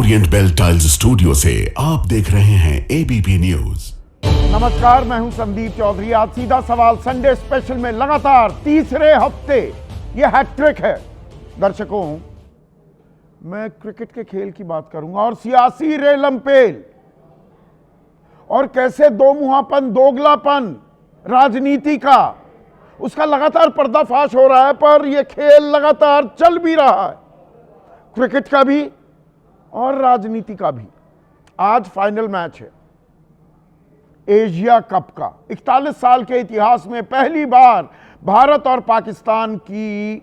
Orient bell tiles studio से आप देख रहे हैं एबीपी न्यूज। नमस्कार, मैं हूं संदीप चौधरी। आज सीधा सवाल संडे स्पेशल में लगातार तीसरे हफ्ते यह हैट्रिक है। दर्शकों, मैं क्रिकेट के खेल की बात करूंगा और सियासी रेलमपेल और कैसे दो मुहापन, दोगलापन राजनीति का, उसका लगातार पर्दाफाश हो रहा है। पर यह खेल लगातार चल भी रहा है, क्रिकेट का भी और राजनीति का भी। आज फाइनल मैच है एशिया कप का। 41 साल के इतिहास में पहली बार भारत और पाकिस्तान की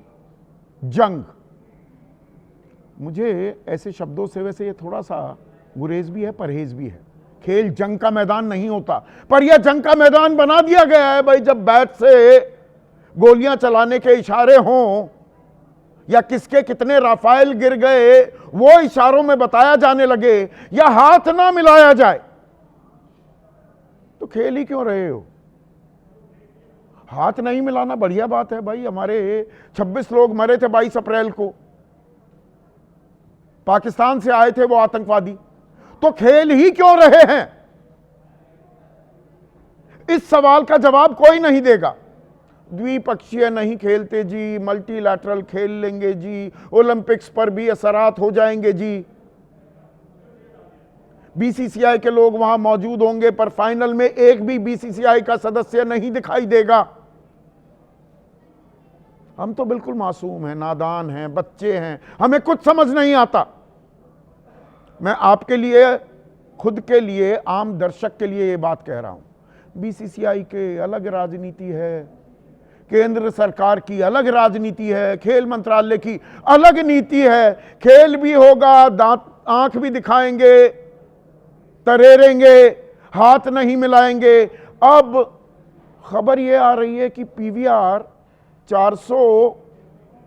जंग। मुझे ऐसे शब्दों से वैसे ये थोड़ा सा गुरेज भी है, परहेज भी है। खेल जंग का मैदान नहीं होता, पर यह जंग का मैदान बना दिया गया है भाई। जब बैट से गोलियां चलाने के इशारे हों या किसके कितने राफेल गिर गए वो इशारों में बताया जाने लगे, या हाथ ना मिलाया जाए, तो खेल ही क्यों रहे हो? हाथ नहीं मिलाना बढ़िया बात है भाई। हमारे 26 लोग मरे थे 22 अप्रैल को, पाकिस्तान से आए थे वो आतंकवादी। तो खेल ही क्यों रहे हैं? इस सवाल का जवाब कोई नहीं देगा। द्विपक्षीय नहीं खेलते जी, मल्टीलैटरल खेल लेंगे जी, ओलंपिक्स पर भी असरात हो जाएंगे जी, बीसीसीआई के लोग वहां मौजूद होंगे, पर फाइनल में एक भी बीसीसीआई का सदस्य नहीं दिखाई देगा। हम तो बिल्कुल मासूम हैं, नादान हैं, बच्चे हैं, हमें कुछ समझ नहीं आता। मैं आपके लिए, खुद के लिए, आम दर्शक के लिए ये बात कह रहा हूं। बीसीसीआई के अलग राजनीति है, केंद्र सरकार की अलग राजनीति है, खेल मंत्रालय की अलग नीति है। खेल भी होगा, दांत आंख भी दिखाएंगे, तरेरेंगे, हाथ नहीं मिलाएंगे। अब खबर यह आ रही है कि पीवीआर 400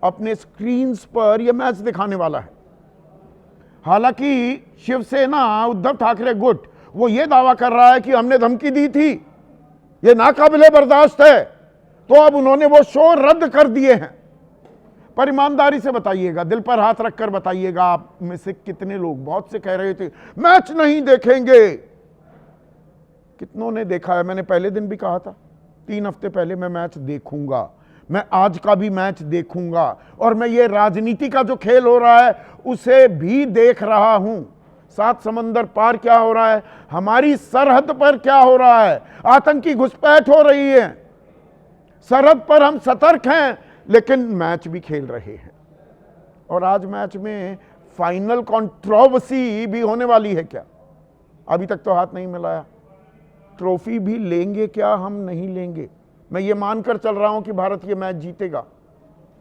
अपने स्क्रीन्स पर यह मैच दिखाने वाला है। हालांकि शिवसेना, उद्धव ठाकरे गुट, वो ये दावा कर रहा है कि हमने धमकी दी थी, ये नाकाबिले बर्दाश्त है, तो अब उन्होंने वो शो रद्द कर दिए हैं। पर ईमानदारी से बताइएगा, दिल पर हाथ रखकर बताइएगा, आप में से कितने लोग, बहुत से कह रहे थे मैच नहीं देखेंगे। कितनों ने देखा है? मैंने पहले दिन भी कहा था, 3 हफ्ते पहले, मैं मैच देखूंगा, मैं आज का भी मैच देखूंगा, और मैं ये राजनीति का जो खेल हो रहा है उसे भी देख रहा हूं। 7 समंदर पार क्या हो रहा है, हमारी सरहद पर क्या हो रहा है, आतंकी घुसपैठ हो रही है, सरहद पर हम सतर्क हैं, लेकिन मैच भी खेल रहे हैं। और आज मैच में फाइनल कंट्रोवर्सी भी होने वाली है क्या? अभी तक तो हाथ नहीं मिलाया। ट्रॉफी भी लेंगे क्या? हम नहीं लेंगे। मैं ये मानकर चल रहा हूं कि भारत ये मैच जीतेगा।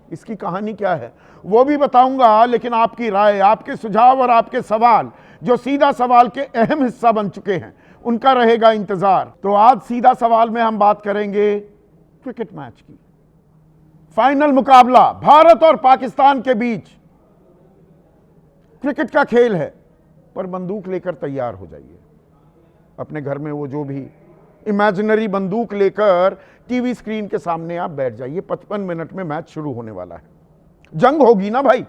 इसकी कहानी क्या है वो भी बताऊंगा, लेकिन आपकी राय, आपके सुझाव और आपके सवाल, जो सीधा सवाल के अहम हिस्सा बन चुके हैं, उनका रहेगा इंतजार। तो आज सीधा सवाल में हम बात करेंगे क्रिकेट मैच की। फाइनल मुकाबला भारत और पाकिस्तान के बीच क्रिकेट का खेल है, पर बंदूक लेकर तैयार हो जाइए। अपने घर में वो जो भी इमेजिनरी बंदूक लेकर टीवी स्क्रीन के सामने आप बैठ जाइए। 55 मिनट में मैच शुरू होने वाला है। जंग होगी ना भाई।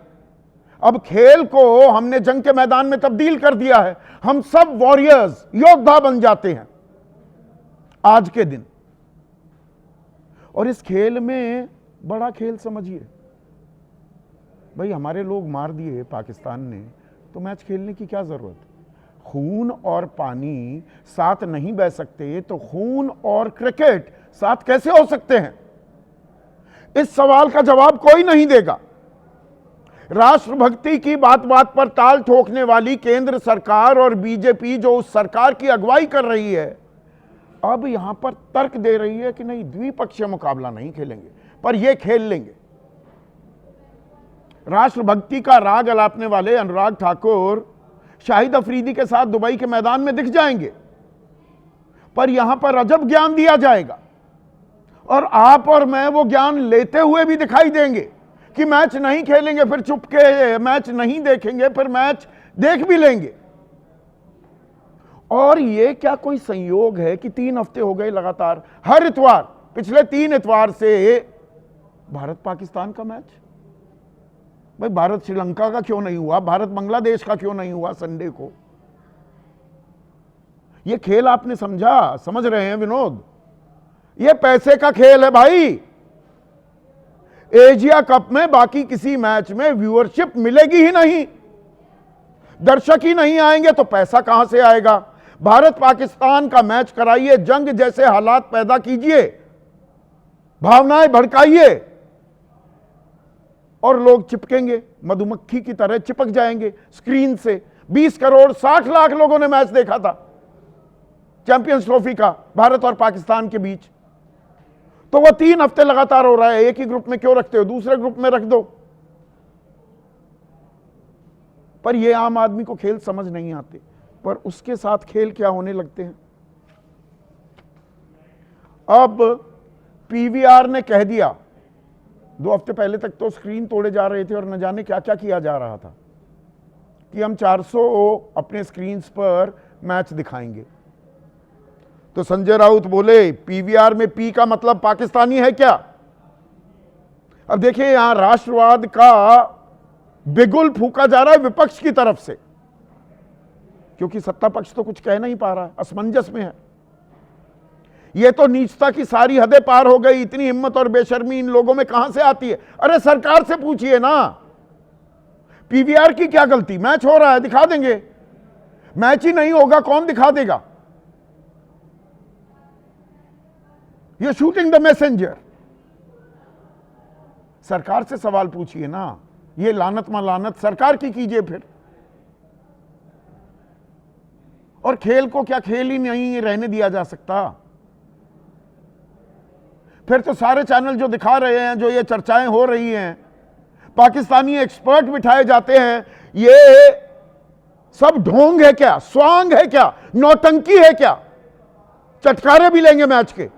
अब खेल को हमने जंग के मैदान में तब्दील कर दिया है। हम सब वॉरियर्स, योद्धा बन जाते हैं आज के दिन। और इस खेल में बड़ा खेल समझिए भाई, हमारे लोग मार दिए पाकिस्तान ने, तो मैच खेलने की क्या जरूरत? खून और पानी साथ नहीं बह सकते, तो खून और क्रिकेट साथ कैसे हो सकते हैं? इस सवाल का जवाब कोई नहीं देगा। राष्ट्रभक्ति की बात बात पर ताल ठोकने वाली केंद्र सरकार और बीजेपी, जो उस सरकार की अगुवाई कर रही है, अब यहां पर तर्क दे रही है कि नहीं, द्विपक्षीय मुकाबला नहीं खेलेंगे, पर यह खेल लेंगे। राष्ट्रभक्ति का राग अलापने वाले अनुराग ठाकुर शाहिद अफरीदी के साथ दुबई के मैदान में दिख जाएंगे, पर यहां पर अजब ज्ञान दिया जाएगा, और आप और मैं वो ज्ञान लेते हुए भी दिखाई देंगे कि मैच नहीं खेलेंगे, फिर चुपके मैच नहीं देखेंगे, फिर मैच देख भी लेंगे। और ये क्या कोई संयोग है कि 3 हफ्ते हो गए लगातार, हर इतवार, पिछले 3 इतवार से भारत पाकिस्तान का मैच। भाई भारत श्रीलंका का क्यों नहीं हुआ, भारत बांग्लादेश का क्यों नहीं हुआ संडे को? ये खेल आपने समझा, समझ रहे हैं विनोद? ये पैसे का खेल है भाई। एशिया कप में बाकी किसी मैच में व्यूअरशिप मिलेगी ही नहीं, दर्शक ही नहीं आएंगे तो पैसा कहां से आएगा? भारत पाकिस्तान का मैच कराइए, जंग जैसे हालात पैदा कीजिए, भावनाएं भड़काइए और लोग चिपकेंगे, मधुमक्खी की तरह चिपक जाएंगे स्क्रीन से। 20 करोड़ 60 लाख लोगों ने मैच देखा था चैंपियंस ट्रॉफी का भारत और पाकिस्तान के बीच। तो वो 3 हफ्ते लगातार हो रहा है, एक ही ग्रुप में क्यों रखते हो? दूसरे ग्रुप में रख दो। पर ये आम आदमी को खेल समझ नहीं आते, पर उसके साथ खेल क्या होने लगते हैं। अब पीवीआर ने कह दिया, 2 हफ्ते पहले तक तो स्क्रीन तोड़े जा रहे थे और न जाने क्या क्या किया जा रहा था कि हम 400 अपने स्क्रीन्स पर मैच दिखाएंगे। तो संजय राउत बोले पीवीआर में पी का मतलब पाकिस्तानी है क्या? अब देखिए यहां राष्ट्रवाद का बिगुल फूका जा रहा है विपक्ष की तरफ से, क्योंकि सत्ता पक्ष तो कुछ कह नहीं पा रहा है, असमंजस में है। यह तो नीचता की सारी हदें पार हो गई। इतनी हिम्मत और बेशर्मी इन लोगों में कहां से आती है? अरे सरकार से पूछिए ना, पीवीआर की क्या गलती? मैच हो रहा है, दिखा देंगे। मैच ही नहीं होगा, कौन दिखा देगा? ये शूटिंग द मैसेंजर। सरकार से सवाल पूछिए ना, ये लानत मलानत सरकार की कीजिए फिर। और खेल को क्या खेल ही नहीं रहने दिया जा सकता? फिर तो सारे चैनल जो दिखा रहे हैं, जो ये चर्चाएं हो रही हैं, पाकिस्तानी एक्सपर्ट बिठाए जाते हैं, ये सब ढोंग है क्या? स्वांग है क्या? नौटंकी है क्या? चटकारे भी लेंगे मैच के,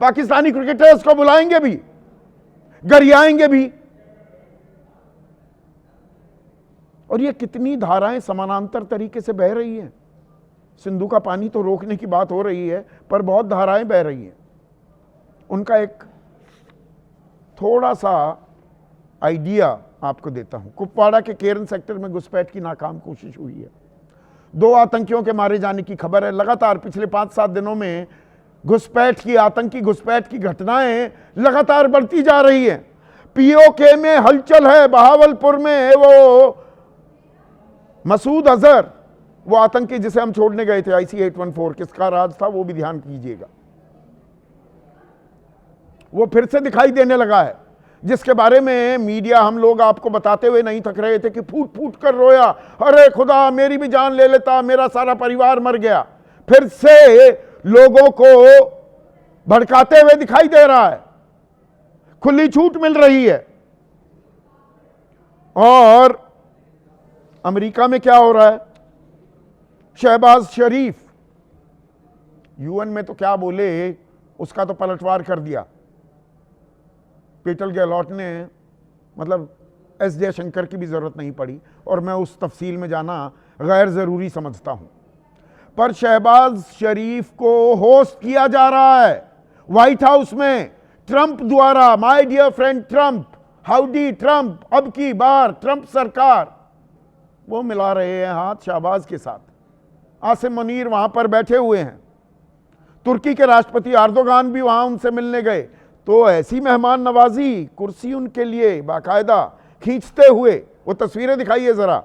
पाकिस्तानी क्रिकेटर्स को बुलाएंगे भी, गरियाएंगे भी। और ये कितनी धाराएं समानांतर तरीके से बह रही हैं। सिंधु का पानी तो रोकने की बात हो रही है, पर बहुत धाराएं बह रही हैं। उनका एक थोड़ा सा आइडिया आपको देता हूं। कुपवाड़ा के केरन सेक्टर में घुसपैठ की नाकाम कोशिश हुई है। 2 आतंकियों के मारे जाने की खबर है। लगातार पिछले 5-7 दिनों में घुसपैठ की, आतंकी घुसपैठ की घटनाएं लगातार बढ़ती जा रही हैं। पीओके में हलचल है। बहावलपुर में वो मसूद अजहर, वो आतंकी जिसे हम छोड़ने गए थे, IC 814, किसका राज था वो भी ध्यान कीजिएगा। वो फिर से दिखाई देने लगा है, जिसके बारे में मीडिया हम लोग आपको बताते हुए नहीं थक रहे थे कि फूट फूट कर रोया, अरे खुदा मेरी भी जान ले लेता, मेरा सारा परिवार मर गया। फिर से लोगों को भड़काते हुए दिखाई दे रहा है, खुली छूट मिल रही है। और अमेरिका में क्या हो रहा है? शहबाज शरीफ UN में तो क्या बोले, उसका तो पलटवार कर दिया पीटर गहलोत ने। मतलब S जयशंकर की भी जरूरत नहीं पड़ी, और मैं उस तफसील में जाना गैर जरूरी समझता हूं। पर शहबाज शरीफ को होस्ट किया जा रहा है व्हाइट हाउस में ट्रंप द्वारा। My dear friend Trump, howdy Trump, अब की बार ट्रंप सरकार। वो मिला रहे हैं हाथ शहबाज के साथ। आसिम मुनीर वहां पर बैठे हुए हैं। तुर्की के राष्ट्रपति एर्दोगान भी वहां उनसे मिलने गए। तो ऐसी मेहमान नवाजी, कुर्सी उनके लिए बाकायदा खींचते हुए, वो तस्वीरें दिखाइए जरा,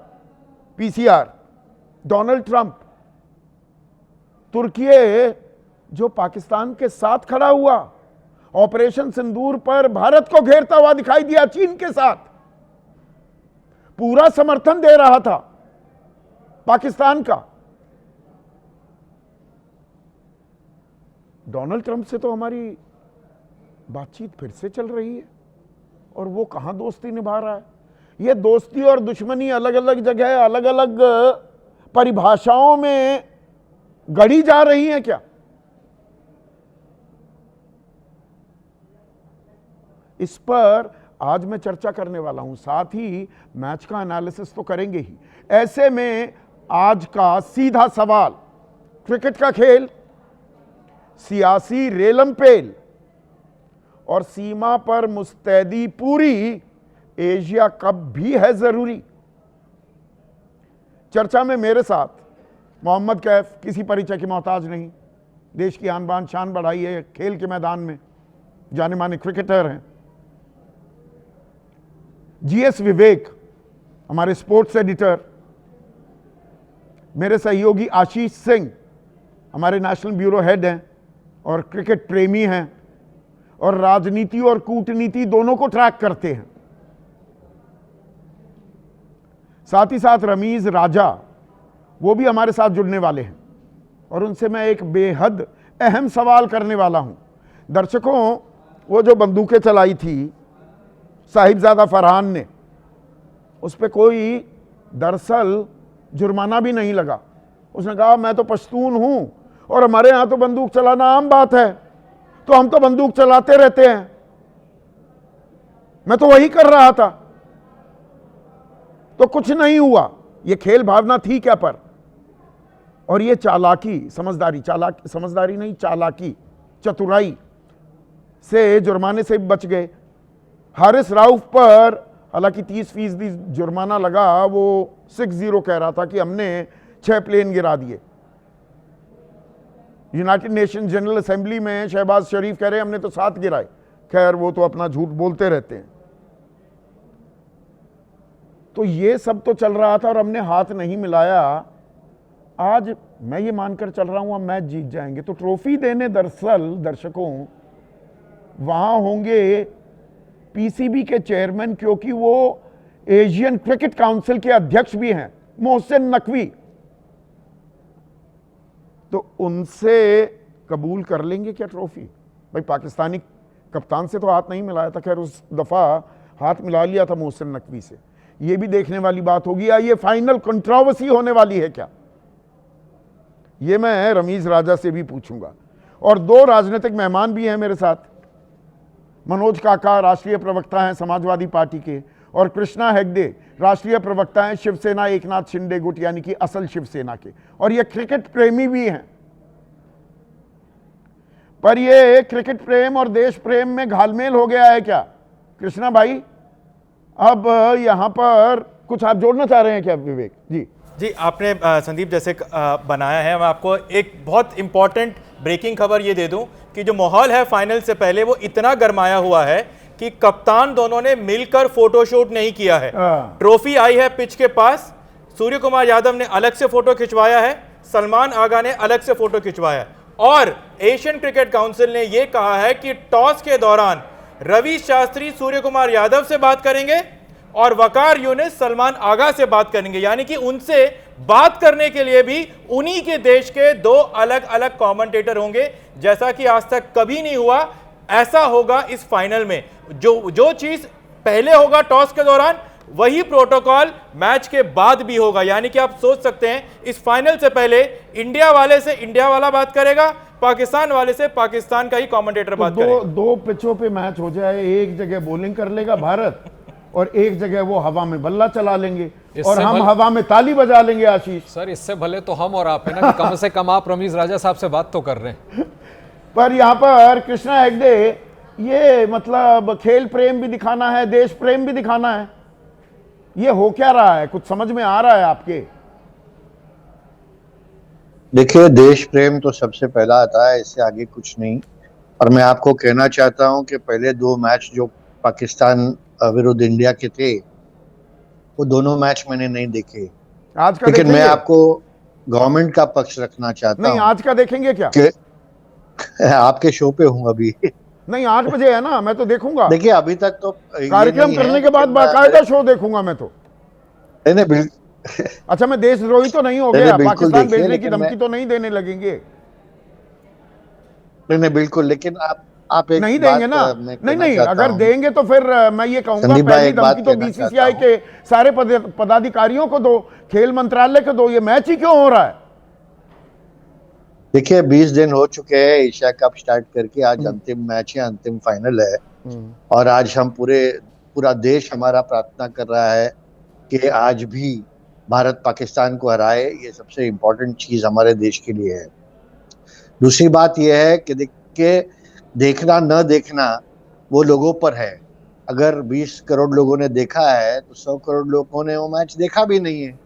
PCR। डोनाल्ड ट्रंप, तुर्की जो पाकिस्तान के साथ खड़ा हुआ, ऑपरेशन सिंदूर पर भारत को घेरता हुआ दिखाई दिया, चीन के साथ पूरा समर्थन दे रहा था पाकिस्तान का। डोनाल्ड ट्रंप से तो हमारी बातचीत फिर से चल रही है, और वो कहां दोस्ती निभा रहा है। ये दोस्ती और दुश्मनी अलग अलग जगह, अलग अलग परिभाषाओं में गढ़ी जा रही है क्या? इस पर आज मैं चर्चा करने वाला हूं, साथ ही मैच का एनालिसिस तो करेंगे ही। ऐसे में आज का सीधा सवाल, क्रिकेट का खेल, सियासी रेलम पेल और सीमा पर मुस्तैदी पूरी, एशिया कप भी है जरूरी। चर्चा में मेरे साथ मोहम्मद कैफ, किसी परिचय की मोहताज नहीं, देश की आन बान शान बढ़ाई है खेल के मैदान में, जाने माने क्रिकेटर हैं। जीएस विवेक, हमारे स्पोर्ट्स एडिटर। मेरे सहयोगी आशीष सिंह, हमारे नेशनल ब्यूरो हेड हैं और क्रिकेट प्रेमी हैं और राजनीति और कूटनीति दोनों को ट्रैक करते हैं। साथ ही साथ रमीज राजा, वो भी हमारे साथ जुड़ने वाले हैं और उनसे मैं एक बेहद अहम सवाल करने वाला हूं। दर्शकों, वो जो बंदूकें चलाई थी साहिबजादा फरहान ने, उस पर कोई दरअसल जुर्माना भी नहीं लगा। उसने कहा मैं तो पश्तून हूं और हमारे यहां तो बंदूक चलाना आम बात है, तो हम तो बंदूक चलाते रहते हैं, मैं तो वही कर रहा था, तो कुछ नहीं हुआ। ये खेल भावना थी क्या पर? और ये चालाकी, समझदारी नहीं, चालाकी, चतुराई से जुर्माने से बच गए। हारिस राउफ पर हालांकि 30% जुर्माना लगा, वो 6-0 कह रहा था कि हमने 6 प्लेन गिरा दिए। यूनाइटेड नेशन जनरल असेंबली में शहबाज शरीफ कह रहे हैं हमने तो 7 गिराए। खैर वो तो अपना झूठ बोलते रहते हैं। तो ये सब तो चल रहा था और हमने हाथ नहीं मिलाया। आज मैं ये मानकर चल रहा हूं हम मैच जीत जाएंगे, तो ट्रॉफी देने दरअसल दर्शकों वहां होंगे पीसीबी के चेयरमैन, क्योंकि वो एशियन क्रिकेट काउंसिल के अध्यक्ष भी हैं, मोहसिन नकवी। तो उनसे कबूल कर लेंगे क्या ट्रॉफी? भाई पाकिस्तानी कप्तान से तो हाथ नहीं मिलाया था, खैर उस दफा हाथ मिला लिया था मोहसिन नकवी से। ये भी देखने वाली बात होगी। या ये फाइनल कंट्रोवर्सी होने वाली है क्या? ये मैं रमीज राजा से भी पूछूंगा। और 2 राजनीतिक मेहमान भी हैं मेरे साथ। मनोज काका राष्ट्रीय प्रवक्ता हैं समाजवादी पार्टी के, और कृष्णा हेगड़े राष्ट्रीय प्रवक्ता हैं शिवसेना एकनाथ शिंदे गुट यानी कि असल शिवसेना के, और ये क्रिकेट प्रेमी भी हैं। पर ये क्रिकेट प्रेम और देश प्रेम में घालमेल हो गया है क्या कृष्णा भाई? अब यहां पर कुछ आप जोड़ना चाह रहे हैं क्या विवेक जी? जी, आपने संदीप जैसे बनाया है, मैं आपको एक बहुत इंपॉर्टेंट ब्रेकिंग खबर ये दे दूं कि जो माहौल है फाइनल से पहले वो इतना गरमाया हुआ है कि कप्तान दोनों ने मिलकर फोटोशूट नहीं किया है। ट्रॉफी आई है पिच के पास, सूर्य कुमार यादव ने अलग से फोटो खिंचवाया है, सलमान आगा ने अलग से फोटो खिंचवाया है, और एशियन क्रिकेट काउंसिल ने यह कहा है कि टॉस के दौरान रवि शास्त्री सूर्य कुमार यादव से बात करेंगे और वकार यूनिस सलमान आगा से बात करेंगे, यानी कि उनसे बात करने के लिए भी उन्हीं के देश के 2 अलग अलग कमेंटेटर होंगे, जैसा कि आज तक कभी नहीं हुआ। ऐसा होगा इस फाइनल में। जो चीज पहले होगा टॉस के दौरान, वही प्रोटोकॉल मैच के बाद भी होगा। यानी कि आप सोच सकते हैं इस फाइनल से पहले इंडिया वाले से इंडिया वाला बात करेगा, पाकिस्तान वाले से पाकिस्तान का ही कमेंटेटर बात करेगा। 2 पिचों पे मैच हो जाए, एक जगह बॉलिंग कर लेगा भारत और एक जगह वो हवा में बल्ला चला लेंगे और हम हवा में ताली बजा लेंगे। आशीष सर, इससे भले तो हम और आप है ना, कि कम से कम आप रमीज राजा साहब से बात तो कर रहे हैं। पर यहाँ पर कृष्णा हेगड़े, ये मतलब खेल प्रेम भी दिखाना है, देश प्रेम भी दिखाना है, ये हो क्या रहा है? कुछ समझ में आ रहा है आपके? देखिए, देश प्रेम तो सबसे पहला आता है, इससे आगे कुछ नहीं। और मैं आपको कहना चाहता हूं कि पहले 2 मैच जो पाकिस्तान विरुद्ध इंडिया के थे, वो दोनों मैच मैंने नहीं देखे। आज का लेकिन मैं आपको गवर्नमेंट का पक्ष रखना चाहता हूं। नहीं, आज का देखेंगे क्या? आपके शो पे हूं अभी। नहीं, 8 बजे है ना, मैं तो देखूंगा। देखिए, अभी तक तो कार्यक्रम करने के बाद बाकायदा शो देखूंगा मैं तो। नहीं, अच्छा, मैं देशद्रोही तो नहीं हो गया? पाकिस्तान भेजने की धमकी तो नहीं देने लगेंगे? नहीं, बिल्कुल। लेकिन आप एक नहीं देंगे ना? नहीं, अगर देंगे तो फिर मैं ये कहूंगा पहली धमकी तो बीसीसीआई के सारे पदाधिकारियों को दो, खेल मंत्रालय को दो। ये मैच ही क्यों हो रहा है? देखिए, 20 दिन हो चुके हैं एशिया कप स्टार्ट करके, आज अंतिम मैच है, अंतिम फाइनल है। और आज हम पूरा देश हमारा प्रार्थना कर रहा है कि आज भी भारत पाकिस्तान को हराए। ये सबसे इम्पोर्टेंट चीज हमारे देश के लिए है। दूसरी बात यह है कि देखना न देखना वो लोगों पर है। अगर 20 करोड़ लोगों ने देखा है तो 100 करोड़ लोगों ने वो मैच देखा भी नहीं है।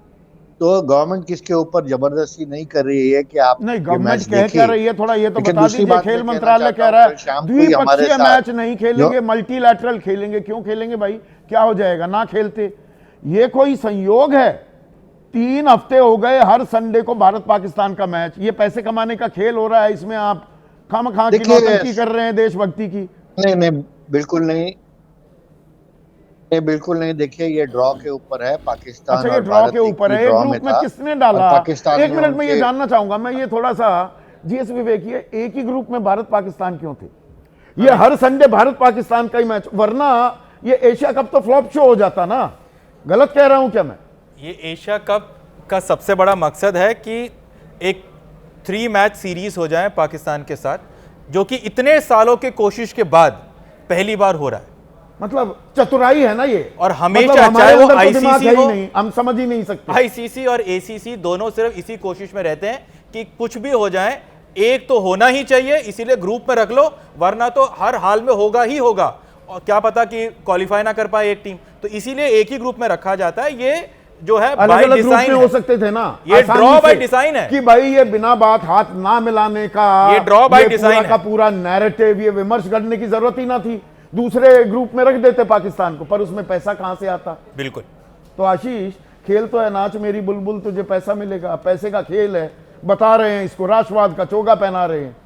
तो गवर्नमेंट किसके ऊपर जबरदस्ती नहीं कर रही है कि आप नहीं, ये गवर्नमेंट मैच कह क्या देखिए। रही है, थोड़ा ये तो लेकिन बता दूसरी दीजिए। बात खेल मैं कहना मंत्रालय चाहता कह हूं, रहा कल शाम है को ही हमारे द्विपक्षीय साथ मैच नहीं खेलेंगे, मल्टीलैटरल खेलेंगे। क्यों खेलेंगे भाई, क्या हो जाएगा ना खेलते? ये कोई संयोग है? 3 हफ्ते हो गए हर संडे को भारत पाकिस्तान का मैच। ये पैसे कमाने का खेल हो रहा है, इसमें आप खामखा की देखिए, नौटंकी कर रहे हैं देशभक्ति की। नहीं नहीं, बिल्कुल नहीं, ये बिल्कुल नहीं। देखिए, ये ड्रॉ के ऊपर है, पाकिस्तान अच्छा, ये और ड्रॉ भारत के ऊपर है। एक ड्रॉ में ग्रुप में था किसने डाला? और पाकिस्तान एक ने मिनट में ये उनके जानना चाहूंगा मैं, ये थोड़ा सा जीएस विवेक, ये एक ही ग्रुप में भारत पाकिस्तान क्यों थे? ये हर संडे भारत पाकिस्तान का ही मैच, वरना ये एशिया कप तो फ्लॉप शो हो जाता ना। गलत कह रहा हूं क्या मैं? ये एशिया कप का सबसे बड़ा मकसद है कि एक 3 मैच सीरीज हो जाए पाकिस्तान के साथ, जो कि इतने सालों के कोशिश के बाद पहली बार हो रहा है। मतलब चतुराई है ना ये। और हमेशा मतलब हमारे चाहे वो अंदर तो दिमाग आईसीसी है ही हो, नहीं, हम समझ ही नहीं सकते। आईसीसी और एसीसी दोनों सिर्फ इसी कोशिश में रहते हैं कि कुछ भी हो जाए, एक तो होना ही चाहिए, इसीलिए ग्रुप में रख लो, वरना तो हर हाल में होगा ही होगा, और क्या पता कि क्वालिफाई ना कर पाए एक टीम, तो इसीलिए एक ही ग्रुप में रखा जाता है। ये जो है अलग बाय अलग ग्रुप डिजाइन में है। हो सकते थे ना, ये आसानी ड्रॉ बाय से, डिजाइन है कि भाई ये बिना बात हाथ ना मिलाने का, ये ड्रॉ बाय ये डिजाइन पूरा का है। पूरा नैरेटिव, ये विमर्श करने की जरूरत ही ना थी। दूसरे ग्रुप में रख देते पाकिस्तान को, पर उसमें पैसा कहां से आता? बिल्कुल। तो आशीष, खेल तो है नाच मेरी बुलबुल, तुझे पैसा मिलेगा, पैसे का खेल है, बता रहे हैं इसको, राष्ट्रवाद का चोगा पहना रहे हैं।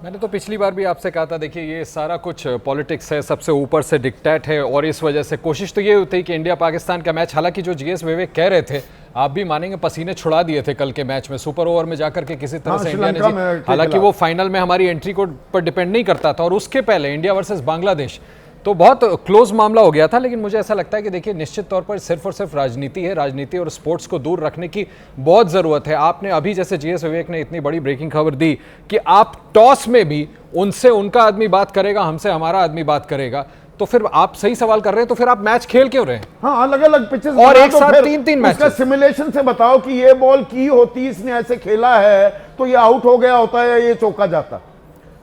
मैंने तो पिछली बार भी आपसे कहा था, देखिए ये सारा कुछ पॉलिटिक्स है, सबसे ऊपर से डिक्टेट है, और इस वजह से कोशिश तो ये होती है कि इंडिया पाकिस्तान का मैच, हालांकि जो जीएस विवेक कह रहे थे, आप भी मानेंगे पसीने छुड़ा दिए थे कल के मैच में, सुपर ओवर में जाकर के किसी तरह हाँ, से इंडिया ने श्रीलंका में जीत, हालांकि खिलाफ। वो फाइनल में हमारी एंट्री को पर डिपेंड नहीं करता था, और उसके पहले इंडिया वर्सेस बांग्लादेश तो बहुत क्लोज मामला हो गया था। लेकिन मुझे ऐसा लगता है कि देखिए निश्चित तौर पर सिर्फ और सिर्फ राजनीति है, राजनीति और स्पोर्ट्स को दूर रखने की बहुत ज़रूरत है। आपने अभी जैसे जीएस विवेक ने इतनी बड़ी ब्रेकिंग खबर दी कि आप टॉस में भी उनसे उनका आदमी बात करेगा, हमसे हमारा आदमी बात करेगा, तो फिर आप सही सवाल कर रहे हैं, तो फिर आप मैच खेल क्यों रहे हैं? हाँ, अलग अलग पिचेस और बना एक दो, साथ फिर 3-3 मैच। उसका सिमुलेशन से बताओ कि ये बॉल की होती, इसने ऐसे खेला है तो ये आउट हो गया होता है, ये चौका जाता।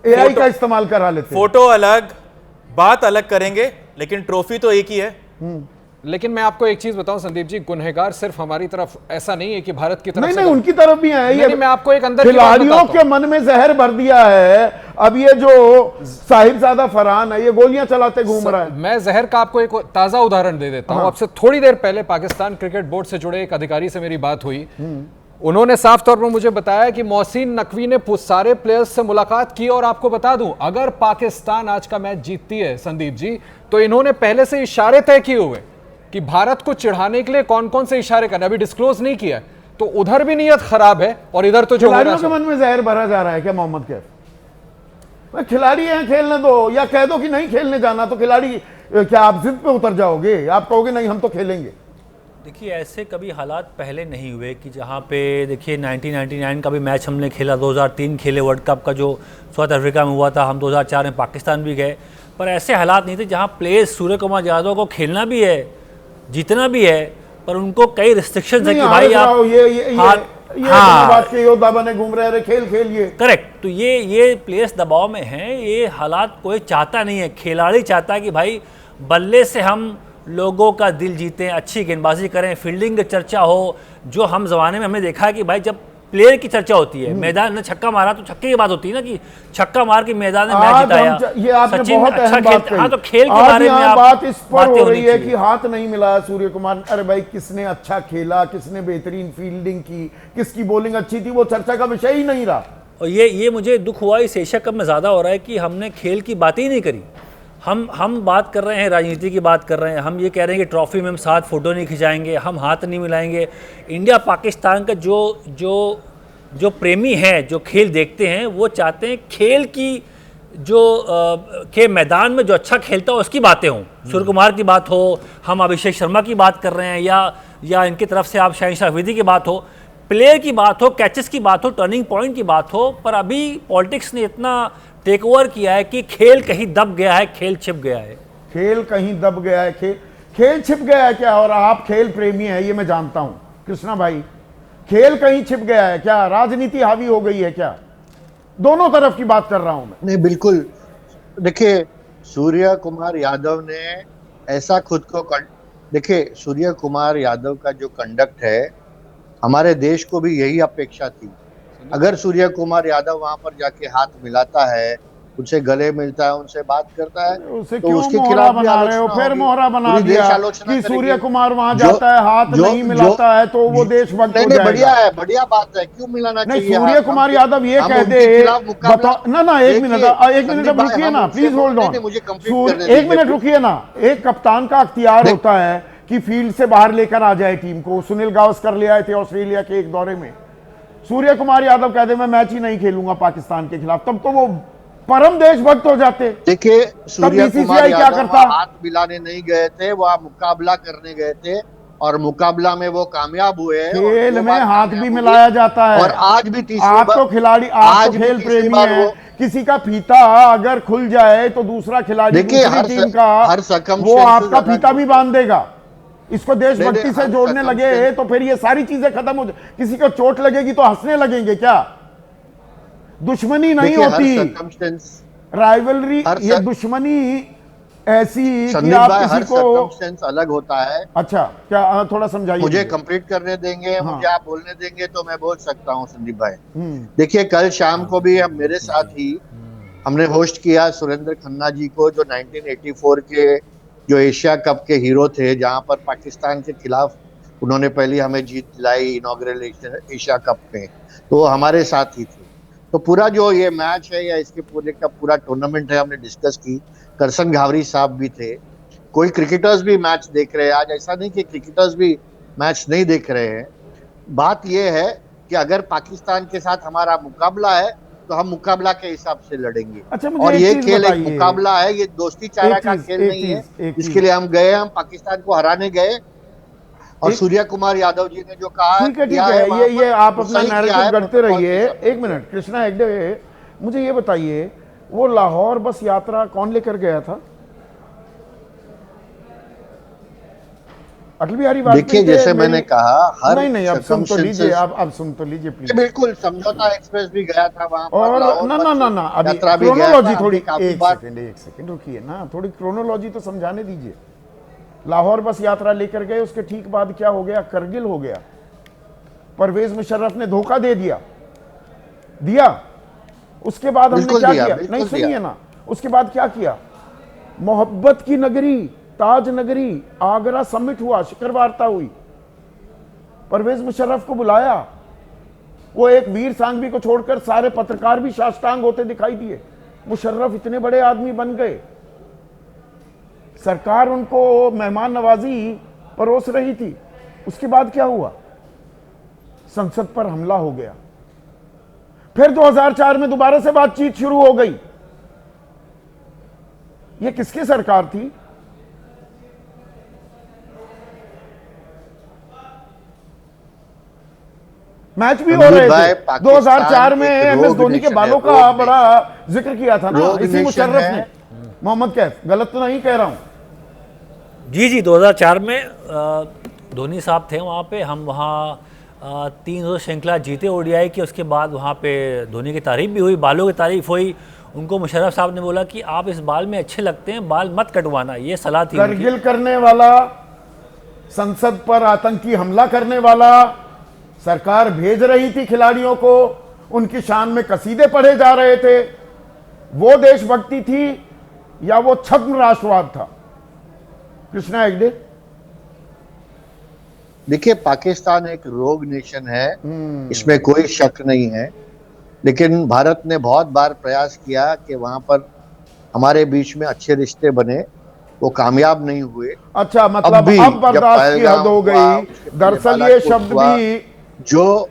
एआई का इस्तेमाल करा लेते हैं। फोटो अलग, बात अलग करेंगे, लेकिन ट्रॉफी तो एक ही है। लेकिन मैं आपको एक चीज बताऊं संदीप जी, गुनहगार सिर्फ हमारी तरफ ऐसा नहीं है कि भारत की तरफ नहीं से नहीं, उनकी तरफ भी है। नहीं, मैं आपको एक अंदर की बात खिलाड़ियों बताता के हूं। मन में जहर भर दिया है। अब ये जो साहिबजादा फरहान है, ये गोलियां चलाते घूम रहा है। मैं जहर का आपको एक ताजा उदाहरण दे देता हूं। अब से थोड़ी देर पहले पाकिस्तान क्रिकेट बोर्ड से जुड़े एक अधिकारी से मेरी बात हुई। उन्होंने साफ तौर पर मुझे बताया कि मोहसिन नकवी ने सारे प्लेयर्स से मुलाकात की, और आपको बता दूं, अगर पाकिस्तान आज का मैच जीतती है संदीप जी, तो इन्होंने पहले से इशारे तय किए हुए कि भारत को चिढ़ाने के लिए कौन कौन से इशारे करने, अभी डिस्क्लोज नहीं किया, तो उधर भी नीयत खराब है और इधर तो जो हो रहा खिलाड़ियों के है। मन में जहर भरा जा रहा है क्या मोहम्मद कैफ? भाई खिलाड़ी हैं, खेलने दो, या कह दो कि नहीं खेलने जाना, तो खिलाड़ी क्या आप जिद पे उतर जाओगे? आप कहोगे नहीं हम तो खेलेंगे? देखिए, ऐसे कभी हालात पहले नहीं हुए कि जहाँ पे देखिए 1999 का भी मैच हमने खेला, 2003 खेले वर्ल्ड कप का जो साउथ अफ्रीका में हुआ था, हम 2004 में पाकिस्तान भी गए, पर ऐसे हालात नहीं थे जहाँ प्लेयर्स सूर्य कुमार यादव को खेलना भी है, जीतना भी है, पर उनको कई रिस्ट्रिक्शंस है कि भाई आप बात के योद्धा बने घूम रहे, खेल खेलिए। करेक्ट। तो ये प्लेयर्स दबाव में हैं, ये हालात कोई चाहता नहीं है। खिलाड़ी चाहता है कि भाई बल्ले से हम लोगों का दिल जीतें, अच्छी गेंदबाजी करें, फील्डिंग की चर्चा हो। जो हम जमाने में हमने देखा है कि भाई जब प्लेयर की चर्चा होती है, मैदान ने छक्का मारा तो छक्के की बात होती है ना, कि छक्का मार के मैदान में मैच जिताया, ये आपने सचिन बहुत अच्छा अहम बात खेलता। हाँ, तो कही। खेल के आज बारे में यहाँ आप बात इस पर बातें हो होनी रही है कि चाहिए। हाथ नहीं मिला सूर्य कुमार। अरे भाई, किसने अच्छा खेला, किसने बेहतरीन फील्डिंग की, किसकी बॉलिंग अच्छी थी, वो चर्चा का विषय ही नहीं रहा। और ये मुझे दुख हुआ इस एशिया कप में ज़्यादा हो रहा है कि हमने खेल की बात ही नहीं करी। हम बात कर रहे हैं, राजनीति की बात कर रहे हैं, हम ये कह रहे हैं कि ट्रॉफी में हम साथ फोटो नहीं खिंचाएंगे, हम हाथ नहीं मिलाएंगे। इंडिया पाकिस्तान का जो प्रेमी हैं, जो खेल देखते हैं, वो चाहते हैं खेल की के मैदान में जो अच्छा खेलता हो उसकी बातें हों। सूर्य कुमार की बात हो, हम अभिषेक शर्मा की बात कर रहे हैं, या इनकी तरफ से आप शहनशाह अफरीदी की बात हो, प्लेयर की बात हो, कैचेस की बात हो, टर्निंग पॉइंट की बात हो। पर अभी पॉलिटिक्स ने इतना टेक ओवर किया है कि खेल कहीं दब गया है, खेल छिप गया है। खेल कहीं दब गया है, खेल छिप गया है क्या? और आप खेल प्रेमी हैं, ये मैं जानता हूं कृष्णा भाई। खेल कहीं छिप गया है क्या? राजनीति हावी हो गई है क्या? दोनों तरफ की बात कर रहा हूं मैं। नहीं, बिल्कुल। देखिए, सूर्य कुमार यादव ने ऐसा खुद को देखिए, सूर्य कुमार यादव का जो कंडक्ट है, हमारे देश को भी यही अपेक्षा थी। अगर सूर्य कुमार यादव वहां पर जाके हाथ मिलाता है, उनसे गले मिलता है, उनसे बात करता है, उसे तो क्यों उसके मोहरा खिलाफ भी बना रहे हो? आलोचना फिर होगी, मोहरा बना पूरी देश दिया आलोचना कि सूर्य करेगी। कुमार वहां जो- जाता है, हाथ जो- नहीं मिलाता है तो वो देशभक्त हो नहीं, बढ़िया जाएगा। है, बढ़िया बात है, क्यों मिलाना नहीं, चाहिए सूर्य हाथ? कुमार हम- यादव ये हम कह उनके दे, खिलाफ मुकाबला- बताओ ना ना, एक मिनट, देखिए, एक मिनट संदीप अब भाई, रुकिए हम ना, उनसे प्लीज होल्ड नहीं, ऑन। नहीं, मुझे कंप्लीट करने एक दीजिए, मिनट please। रुकिए ना। एक कप्तान का अख्तियार होता है कि फील्ड से बाहर लेकर आ जाए टीम को। सुनील गावस्कर ले आए थे ऑस्ट्रेलिया के एक दौरे में। सूर्य कुमार यादव कहते मैं मैच ही नहीं खेलूंगा पाकिस्तान के खिलाफ, तब तो वो परम देशभक्त हो जाते। देखिए, सूर्य BCCI कुमार क्या यादव करता? वहाँ हाथ मिलाने नहीं गए थे, वह मुकाबला करने गए थे, और मुकाबला में वो कामयाब हुए हैं, और खेल 2 में बार हाथ कामयाब भी हुए। मिलाया जाता है। और आज भी तीसरी आप बार, तो खिलाड़ी, आप आज तो भी खेल तीसरी प्रेमी बार हैं। वो, किसी का फीता अगर खुल जाए तो दूसरा खिलाड़ी देखिए, दूसरी हर टीम का हर वो circumstances आपका अलग फीता भी होते हैं। बांध देगा। इसको देशभक्ति नहीं, से हर जोड़ने लगे circumstance- तो फिर ये सारी चीजें खत्म हो जाए। किसी को चोट लगेगी तो हंसने लगेंगे क्या? दुश्मनी नहीं देखिए, हर होती, सर्कमस्टेंस, राइवलरी, हर ये सर- दुश्मनी ऐसी कि संदीप आप भाई, हर किसी को। सर्कमस्टेंस अलग होता है। अच्छा, क्या थोड़ा समझाइए मुझे मुझे। कंप्लीट करने देंगे, हाँ। मुझे आप बोलने देंगे तो मैं बोल सकता हूँ संदीप भाई। देखिए, कल शाम को भी हम मेरे साथ ही हमने होस्ट किया सुरेंद्र खन्ना जी को, जो 1984 के जो एशिया कप के हीरो थे, जहां पर पाकिस्तान के खिलाफ उन्होंने पहली हमें जीत दिलाई इनॉग्रल एशिया कप में, तो वो हमारे साथ ही थे। तो पूरा जो ये मैच है या इसके पूरे का पूरा टूर्नामेंट है, हमने डिस्कस की। करसन घावरी साहब भी थे, कोई क्रिकेटर्स भी मैच देख रहे हैं आज, ऐसा नहीं कि क्रिकेटर्स भी मैच नहीं देख रहे हैं। बात यह है कि अगर पाकिस्तान के साथ हमारा मुकाबला है तो हम मुकाबला के हिसाब से लड़ेंगे। अच्छा, मुझे और एक ये चीज खेल एक बताइए। मुकाबला है, ये दोस्ती चारा एक का चीज, खेल एक नहीं चीज, है। एक इसके चीज। लिए हम गए, हम पाकिस्तान को हराने गए, और सूर्य कुमार यादव जी ने जो कहा ठीक है, ठीक किया है, वहाँ ये पर, आप वो अपना सही किया नैरेटिव है, करते प्रोटोकॉल के रहिए। हिसाब से एक मिनट, कृष्णा हेगड़े, मुझे ये बताइए, वो लाहौर बस यात्रा कौन लेकर गया था? अटल बिहारी वाजपेयी देखिए, थे? जैसे मैंने कहा, हर नहीं नहीं, अब सुन तो लीजिए, circumstances- अब सुन तो लीजिए प्लीज। बिल्कुल, समझौता एक्सप्रेस भी गया था वहां पर, और लाहौर ना बस ना ना ना, अभी यात्रा भी गया क्रोनोलॉजी था, थोड़ी, हमने काफी एक बार सेकंड रुकिए ना, थोड़ी क्रोनोलॉजी तो समझाने दीजिए। लाहौर बस यात्रा लेकर गए, उसके ठीक बाद क्या हो गया? करगिल हो गया। परवेज मुशर्रफ ने धोखा दे दिया। उसके बाद हमने बिल्कुल क्या दिया, किया? बिल्कुल नहीं, सुनिए दिया। ना, उसके बाद क्या किया? मोहब्बत की नगरी, ताज नगरी, आगरा समिट हुआ, शिखर वार्ता हुई, परवेज मुशर्रफ को बुलाया। वो एक वीर सांघवी को छोड़कर सारे पत्रकार भी साष्टांग होते दिखाई दिए। मुशर्रफ इतने बड़े आदमी बन गए, सरकार उनको मेहमान नवाजी परोस रही थी। उसके बाद क्या हुआ? संसद पर हमला हो गया। फिर 2004 में दोबारा से बातचीत शुरू हो गई। ये किसकी सरकार थी? मैच भी हो रहे संदीप भाई, थे। पाकिस्तान 2004 में एक एम एस रोग धोनी के नेशन बालों है, का रोग बड़ा जिक्र किया था ना रोग इसी नेशन मुशर्रफ है। ने। मोहम्मद कैफ, गलत तो नहीं कह रहा हूं? जी जी, 2004 में धोनी साहब थे वहाँ पे। हम वहाँ 3 रोज़ श्रृंखला जीते ओडीआई की। उसके बाद वहाँ पे धोनी की तारीफ भी हुई, बालों की तारीफ हुई। उनको मुशर्रफ साहब ने बोला कि आप इस बाल में अच्छे लगते हैं, बाल मत कटवाना, ये सलाह थी उनकी। करगिल करने वाला, संसद पर आतंकी हमला करने वाला, सरकार भेज रही थी खिलाड़ियों को, उनकी शान में कसीदे पढ़े जा रहे थे। वो देशभक्ति थी या वो छद्म राष्ट्रवाद था? कृष्णा हेगड़े। देखिए, पाकिस्तान एक रोग नेशन है, इसमें कोई शक नहीं है। लेकिन भारत ने बहुत बार प्रयास किया कि वहां पर हमारे बीच में अच्छे रिश्ते बने, वो कामयाब नहीं हुए। अच्छा, मतलब भी अब जब बर्दाश्त की पहलगाम हद हो हुआ, गई। उसके पहले दरअसल ये बालाकोट शब्द हुआ, भी, जो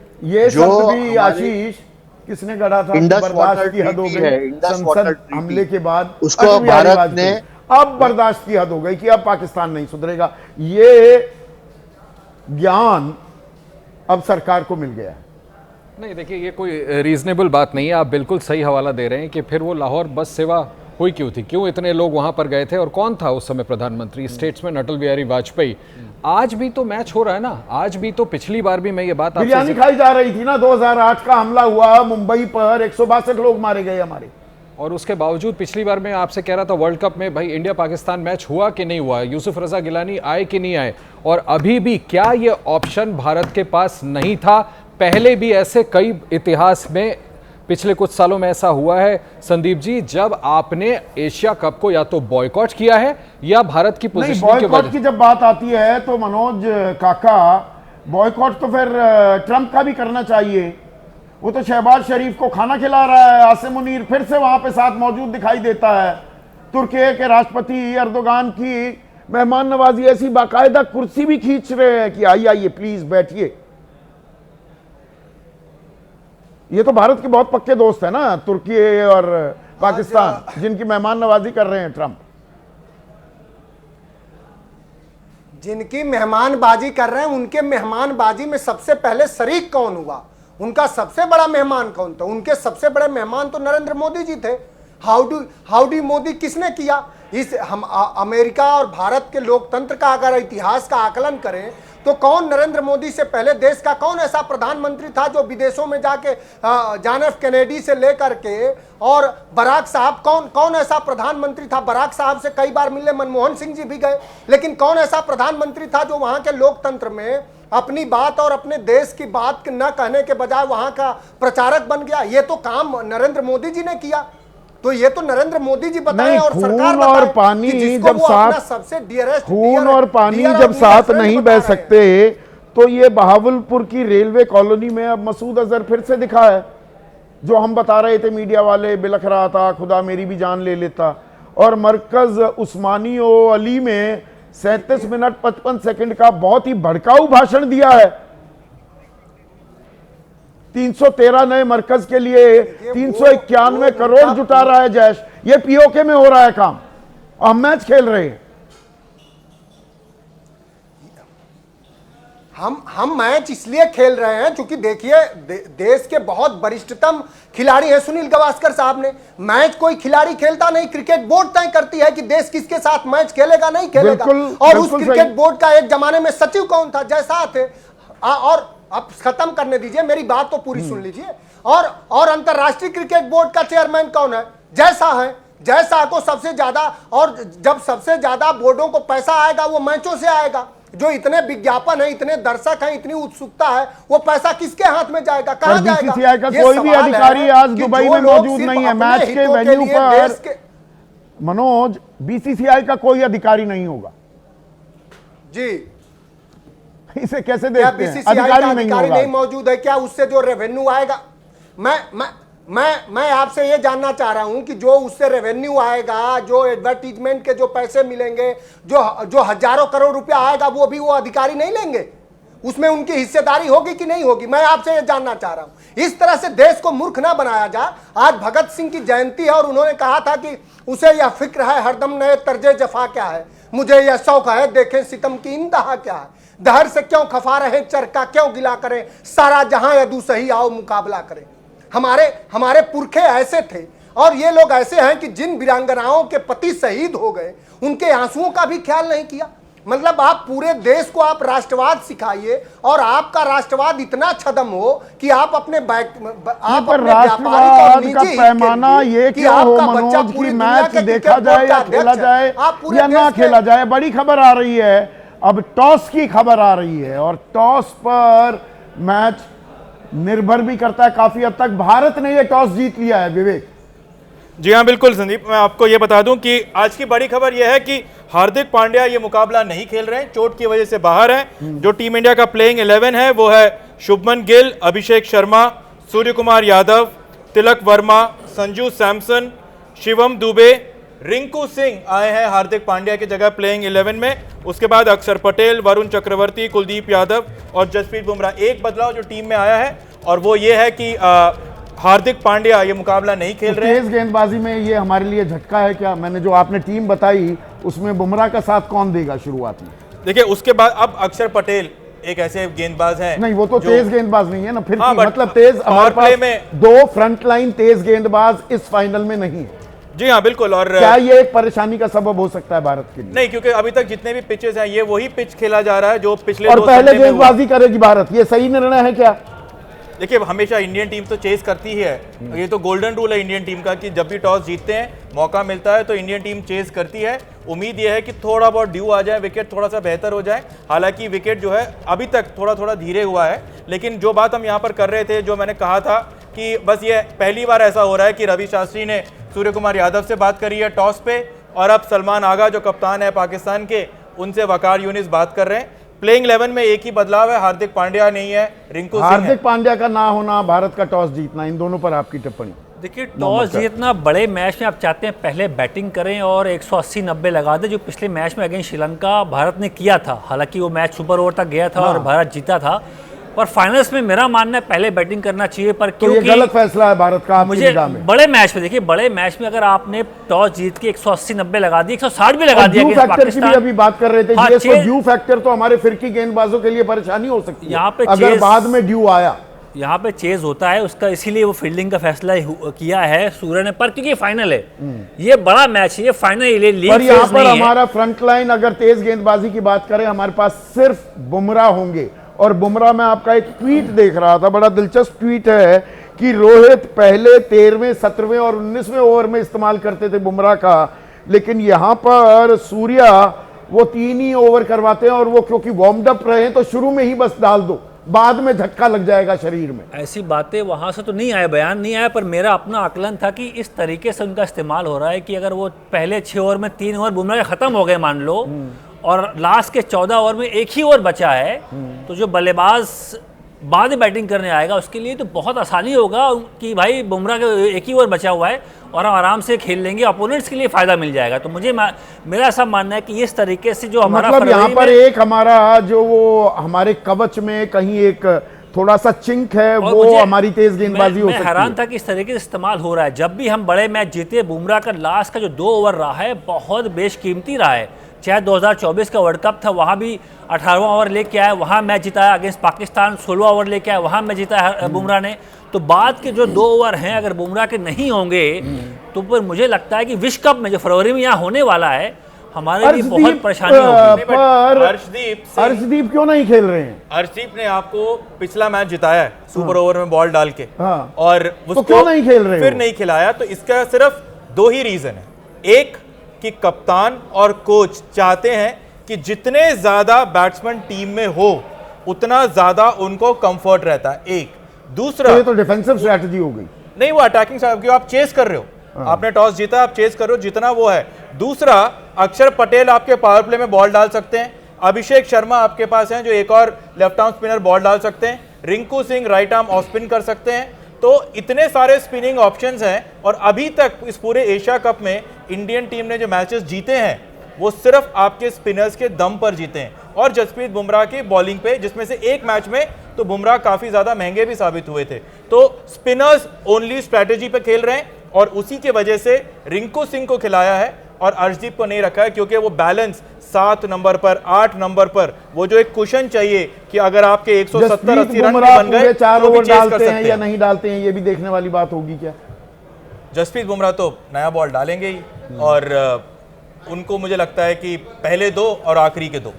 शब्द भी हमारी आशीष किसने गढ़ा था? इंडस बर्दाश्त वाटर की हद हो ट्रीटी गई है, इंडस वाटर संसद ट्रीटी। हमले के बाद। उसको अटल बिहारी भारत वाजपेयी। ने- अब बर्दाश्त की हद हो गई कि अब पाकिस्तान नहीं सुधरेगा। ये ज्ञान अब सरकार को मिल गया है। नहीं, देखिए, ये कोई रीजनेबल बात नहीं है। आप बिल्कुल सही हवाला दे रहे हैं कि फिर वो लाहौर बस सेवा हुई क्यों थी, क्यों इतने लोग वहां पर गए थे, और कौन था उस समय प्रधानमंत्री? स्टेट्समैन अटल बिहारी वाजपेयी। आज भी तो मैच हो रहा है ना, आज भी तो, पिछली बार भी मैं ये बात बिरयानी खाई जा रही थी ना। 2008 का हमला हुआ मुंबई पर, 162 लोग मारे गए हमारे। और उसके बावजूद पिछली बार मैं आपसे कह रहा था वर्ल्ड कप में भाई इंडिया पाकिस्तान मैच हुआ कि नहीं हुआ, यूसुफ रजा गिलानी आए कि नहीं आए, और अभी भी क्या ये ऑप्शन भारत के पास नहीं था? पहले भी ऐसे कई इतिहास में पिछले कुछ सालों में ऐसा हुआ है संदीप जी, जब आपने एशिया कप को या तो बॉयकॉट किया है या भारत की पोजीशनिंग के बॉयकॉट की जब बात आती है तो मनोज काका, बॉयकॉट तो फिर ट्रंप का भी करना चाहिए। वो तो शहबाज शरीफ को खाना खिला रहा है, आसिम मुनीर फिर से वहां पे साथ मौजूद दिखाई देता है, तुर्की के राष्ट्रपति अर्दोगान की मेहमान नवाजी, ऐसी बाकायदा कुर्सी भी खींच रहे हैं कि आइए आइए प्लीज बैठिए। ये तो भारत के बहुत पक्के दोस्त है ना, तुर्की और पाकिस्तान, जिनकी मेहमान नवाजी कर रहे हैं ट्रंप। जिनकी मेहमानबाजी कर रहे हैं, उनके मेहमानबाजी में सबसे पहले शरीक कौन हुआ? उनका सबसे बड़ा मेहमान कौन था? उनके सबसे बड़े मेहमान तो नरेंद्र मोदी जी थे। हाउडी मोदी किसने किया? इस हम अमेरिका और भारत के लोकतंत्र का अगर इतिहास का आकलन करें तो कौन नरेंद्र मोदी से पहले देश का कौन ऐसा प्रधानमंत्री था जो विदेशों में जाके जॉन एफ कैनेडी से लेकर के और बराक साहब, कौन ऐसा प्रधानमंत्री था? बराक साहब से कई बार मिलने मनमोहन सिंह जी भी गए, लेकिन कौन ऐसा प्रधानमंत्री था जो वहां के लोकतंत्र में अपनी बात और अपने देश की बात न कहने के बजाय वहां का प्रचारक बन गया? ये तो काम नरेंद्र मोदी जी ने किया। तो ये तो नरेंद्र मोदी जी बताएं और सरकार बताए और पानी जब साथ, सबसे डियरेस्ट खून और पानी जब साथ नहीं बह सकते, तो ये बहावलपुर की रेलवे कॉलोनी में अब मसूद अजहर फिर से दिखा है। जो हम बता रहे थे मीडिया वाले, बिलख रहा था खुदा मेरी भी जान ले लेता। और मरकज उस्मानी ओ अली में 37 मिनट 55 सेकंड का बहुत ही भड़काऊ भाषण दिया है। 313 नए मरकज के लिए 391 करोड़ जुटा रहा है जैश। ये पीओके में हो रहा है काम, हम मैच खेल रहे हैं। हम मैच इसलिए खेल रहे हैं क्योंकि देखिए देश के बहुत वरिष्ठतम खिलाड़ी हैं सुनील गावस्कर साहब ने। मैच कोई खिलाड़ी खेलता नहीं, क्रिकेट बोर्ड तय करती है कि देश किसके साथ मैच खेलेगा नहीं खेलेगा। और उस क्रिकेट बोर्ड का एक जमाने में सचिव कौन था? जैसा थे। और अब खत्म करने दीजिए, मेरी बात तो पूरी सुन लीजिए। और अंतरराष्ट्रीय क्रिकेट बोर्ड का चेयरमैन कौन है? जैसा है। जैसा को सबसे ज्यादा, और जब सबसे ज्यादा बोर्डों को पैसा आएगा वो मैचों से आएगा। जो इतने विज्ञापन है, इतने दर्शक हैं, इतनी उत्सुकता है, वो पैसा किसके हाथ में जाएगा? कहां जाएगा? बीसीसीआई का कोई भी अधिकारी आज दुबई में मौजूद नहीं है मैच के वेन्यू पर। मनोज, बीसीसीआई का कोई अधिकारी नहीं होगा जी। इसे कैसे देखते हैं? अधिकारी नहीं मौजूद है क्या? उससे जो रेवेन्यू आएगा, मैं आपसे ये जानना चाह रहा हूं कि जो उससे रेवेन्यू आएगा, जो एडवर्टीजमेंट के जो पैसे मिलेंगे, जो हजारों करोड़ रुपया आएगा, वो भी वो अधिकारी नहीं लेंगे? उसमें उनकी हिस्सेदारी होगी कि नहीं होगी? मैं आपसे ये जानना चाह रहा हूं। इस तरह से देश को मूर्ख ना बनाया जाए। आज भगत सिंह की जयंती है और उन्होंने कहा था कि उसे यह फिक्र है हरदम नए तर्जे जफा क्या है, मुझे यह शौक है देखें सितम की इंतहा क्या है, दहर से क्यों खफा रहे चरका क्यों गिला करें, सारा जहां यदु सही आओ मुकाबला करें। हमारे पुरखे ऐसे थे और ये लोग ऐसे हैं कि जिन वीरांगनाओं के पति शहीद हो गए उनके आंसुओं का भी ख्याल नहीं किया। मतलब आप पूरे देश को आप राष्ट्रवाद सिखाइए और आपका राष्ट्रवाद इतना छदम हो कि आप अपने राष्ट्रवाद का पैमाना ये क्या हो मनोज की मैच देखा जाए या खेला जाए या ना खेला जाए। बड़ी खबर आ रही है, अब टॉस की खबर आ रही है और टॉस पर मैच निर्भर भी करता है काफी हद तक। भारत ने ये टॉस जीत लिया है विवेक। जी हाँ बिल्कुल संदीप, मैं आपको ये बता दूं कि आज की बड़ी खबर यह है कि हार्दिक पांड्या ये मुकाबला नहीं खेल रहे हैं, चोट की वजह से बाहर हैं। जो टीम इंडिया का प्लेइंग 11 है वो है शुभमन गिल, अभिषेक शर्मा, सूर्य कुमार यादव, तिलक वर्मा, संजू सैमसन, शिवम दुबे, रिंकू सिंह आए हैं हार्दिक पांड्या की जगह प्लेइंग 11 में। उसके बाद अक्षर पटेल, वरुण चक्रवर्ती, कुलदीप यादव और जसप्रीत बुमराह। एक बदलाव जो टीम में आया है और वो ये है कि हार्दिक पांड्या ये मुकाबला नहीं खेल रहे हैं। तेज गेंदबाजी में ये हमारे लिए झटका है क्या? मैंने जो आपने टीम बताई उसमें बुमराह का साथ कौन देगा शुरुआत में? देखिए उसके बाद अब अक्षर पटेल एक ऐसे गेंदबाज हैं, नहीं वो तो तेज गेंदबाज नहीं है ना फिर। मतलब तेज हमारे पास में 2 फ्रंटलाइन तेज गेंदबाज इस फाइनल में नहीं है। जी हाँ बिल्कुल। और क्या ये एक परेशानी का सबब हो सकता है भारत के लिए? नहीं, क्योंकि अभी तक जितने भी पिचेस हैं ये वही पिच खेला जा रहा है जो पिछले और पहले गेंदबाजी करेगी भारत। ये सही निर्णय है क्या? देखिए हमेशा इंडियन टीम तो चेस करती ही है, ये तो गोल्डन रूल है इंडियन टीम का कि जब भी टॉस जीतते हैं मौका मिलता है तो इंडियन टीम चेस करती है। उम्मीद ये है कि थोड़ा बहुत ड्यू आ जाए, विकेट थोड़ा सा बेहतर हो जाए। हालांकि विकेट जो है अभी तक थोड़ा थोड़ा धीरे हुआ है, लेकिन जो बात हम यहाँ पर कर रहे थे, जो मैंने कहा था कि बस ये पहली बार ऐसा हो रहा है कि रवि शास्त्री ने सूर्य कुमार यादव से बात करी है टॉस पे, और अब सलमान आगा जो कप्तान है पाकिस्तान के, उनसे वकार यूनिस बात कर रहे हैं। प्लेइंग 11 में एक ही बदलाव है, हार्दिक पांड्या नहीं है, रिंकू सिंह है। हार्दिक पांड्या का ना होना, भारत का टॉस जीतना, इन दोनों पर आपकी टिप्पणी? देखिए टॉस जीतना, बड़े मैच में आप चाहते हैं पहले बैटिंग करें और 180-90 लगा दें, जो पिछले मैच में अगेंस्ट श्रीलंका भारत ने किया था। हालांकि वो मैच सुपर ओवर तक गया था और भारत जीता था, पर फाइनल्स में मेरा मानना है पहले बैटिंग करना चाहिए। पर तो ये गलत फैसला है भारत का आपकी मुझे निगाह में? बड़े मैच में देखिए, बड़े मैच में अगर आपने टॉस जीत के 180-90 लगा दी, 160 भी लगा दिया ड्यू फैक्टर की भी अभी बात कर रहे थे, हाँ, ये ड्यू फैक्टर तो हमारे फिरकी गेंदबाजों के लिए परेशानी हो सकती है यहाँ पे अगर बाद में ड्यू आया। यहाँ पे चेज होता है उसका, इसीलिए वो फील्डिंग का फैसला किया है सूर्य ने, पर क्योंकि फाइनल है, ये बड़ा मैच है, ये फाइनल लीग पर यहाँ पर हमारा फ्रंट लाइन, अगर तेज गेंदबाजी की बात करें, हमारे पास सिर्फ बुमराह होंगे। और बुमराह, मैं आपका एक ट्वीट देख रहा था, बड़ा दिलचस्प ट्वीट है कि रोहित पहले 13वें, 17वें और 19वें ओवर में इस्तेमाल करते थे बुमराह का, लेकिन यहां पर सूर्या वो 3 ही ओवर करवाते हैं, और वो क्योंकि वार्म्ड अप रहे तो शुरू में ही बस डाल दो, बाद में झटका लग जाएगा शरीर में। ऐसी बातें वहां से तो नहीं आए, बयान नहीं आया, पर मेरा अपना आकलन था कि इस तरीके से उनका इस्तेमाल हो रहा है कि अगर वो पहले 6 ओवर में 3 ओवर बुमराह खत्म हो गए मान लो, और लास्ट के 14 ओवर में एक ही ओवर बचा है, तो जो बल्लेबाज बाद में बैटिंग करने आएगा उसके लिए तो बहुत आसानी होगा कि भाई बुमराह का एक ही ओवर बचा हुआ है और हम आराम से खेल लेंगे, अपोनेंट्स के लिए फायदा मिल जाएगा। तो मुझे मेरा ऐसा मानना है कि इस तरीके से जो हमारा मतलब यहाँ पर एक हमारा जो वो हमारे कवच में कहीं एक थोड़ा सा चिंक है, वो हमारी तेज गेंदबाजी हो सकती है। मैं हैरान था कि इस तरीके से इस्तेमाल हो रहा है। जब भी हम बड़े मैच जीते, बुमराह का लास्ट का जो 2 ओवर रहा है बहुत बेशकीमती रहा है। चाहे 2024 का वर्ल्ड कप था, वहाँ भी 18वां ओवर लेके आया, वहाँ मैच जिताया, अगेंस्ट पाकिस्तान 16वां ओवर लेके आया, वहाँ मैच जिताया बुमराह ने। तो बाद के जो 2 ओवर हैं अगर बुमराह के नहीं होंगे तो फिर मुझे लगता है कि विश्व कप में जो फरवरी में यहाँ होने वाला है, हमारे लिए बहुत परेशानी होगी। पर अर्शदीप क्यों नहीं खेल रहे हैं? अर्शदीप ने आपको पिछला मैच जिताया है सुपर ओवर में बॉल डाल के, और तो क्यों नहीं खेल रहे फिर नहीं खिलाया? तो इसका सिर्फ 2 ही रीजन है। एक कि कप्तान और कोच चाहते हैं कि जितने ज्यादा बैट्समैन टीम में हो उतना ज्यादा उनको कंफर्ट रहता है। एक दूसरा, ये तो डिफेंसिव स्ट्रेटजी हो गई, नहीं वो अटैकिंग स्ट्रेटजी, आप चेस कर रहे हो, आपने टॉस जीता, आप चेस कर रहे हो, जितना वो है। दूसरा, अक्षर पटेल आपके पावर प्ले में बॉल डाल सकते हैं, अभिषेक शर्मा आपके पास हैं जो एक और लेफ्ट आर्म स्पिनर बॉल डाल सकते हैं, Rinku Singh right arm off spin कर सकते हैं। तो इतने सारे स्पिनिंग ऑप्शंस हैं, और अभी तक इस पूरे एशिया कप में इंडियन टीम ने जो मैचेस जीते हैं वो सिर्फ आपके स्पिनर्स के दम पर जीते हैं, और जसप्रीत बुमराह की बॉलिंग पे, जिसमें से एक मैच में तो बुमराह काफी ज्यादा महंगे भी साबित हुए थे। तो स्पिनर्स ओनली स्ट्रैटेजी पे खेल रहे हैं, और उसी की वजह से रिंकू सिंह को खिलाया है और अर्शदीप को नहीं रखा है, क्योंकि वो बैलेंस 7 नंबर पर, 8 नंबर पर, वो जो एक कुशन चाहिए कि अगर आपके 170-80 रन बन गए 4 तो भी ओवर चेस कर डालते हैं सकते या हैं। नहीं डालते हैं, ये भी देखने वाली बात होगी क्या? जसप्रीत बुमराह तो नया बॉल डालेंगे ही, और उनको मुझे लगता है कि पहले 2 और आखिरी के 2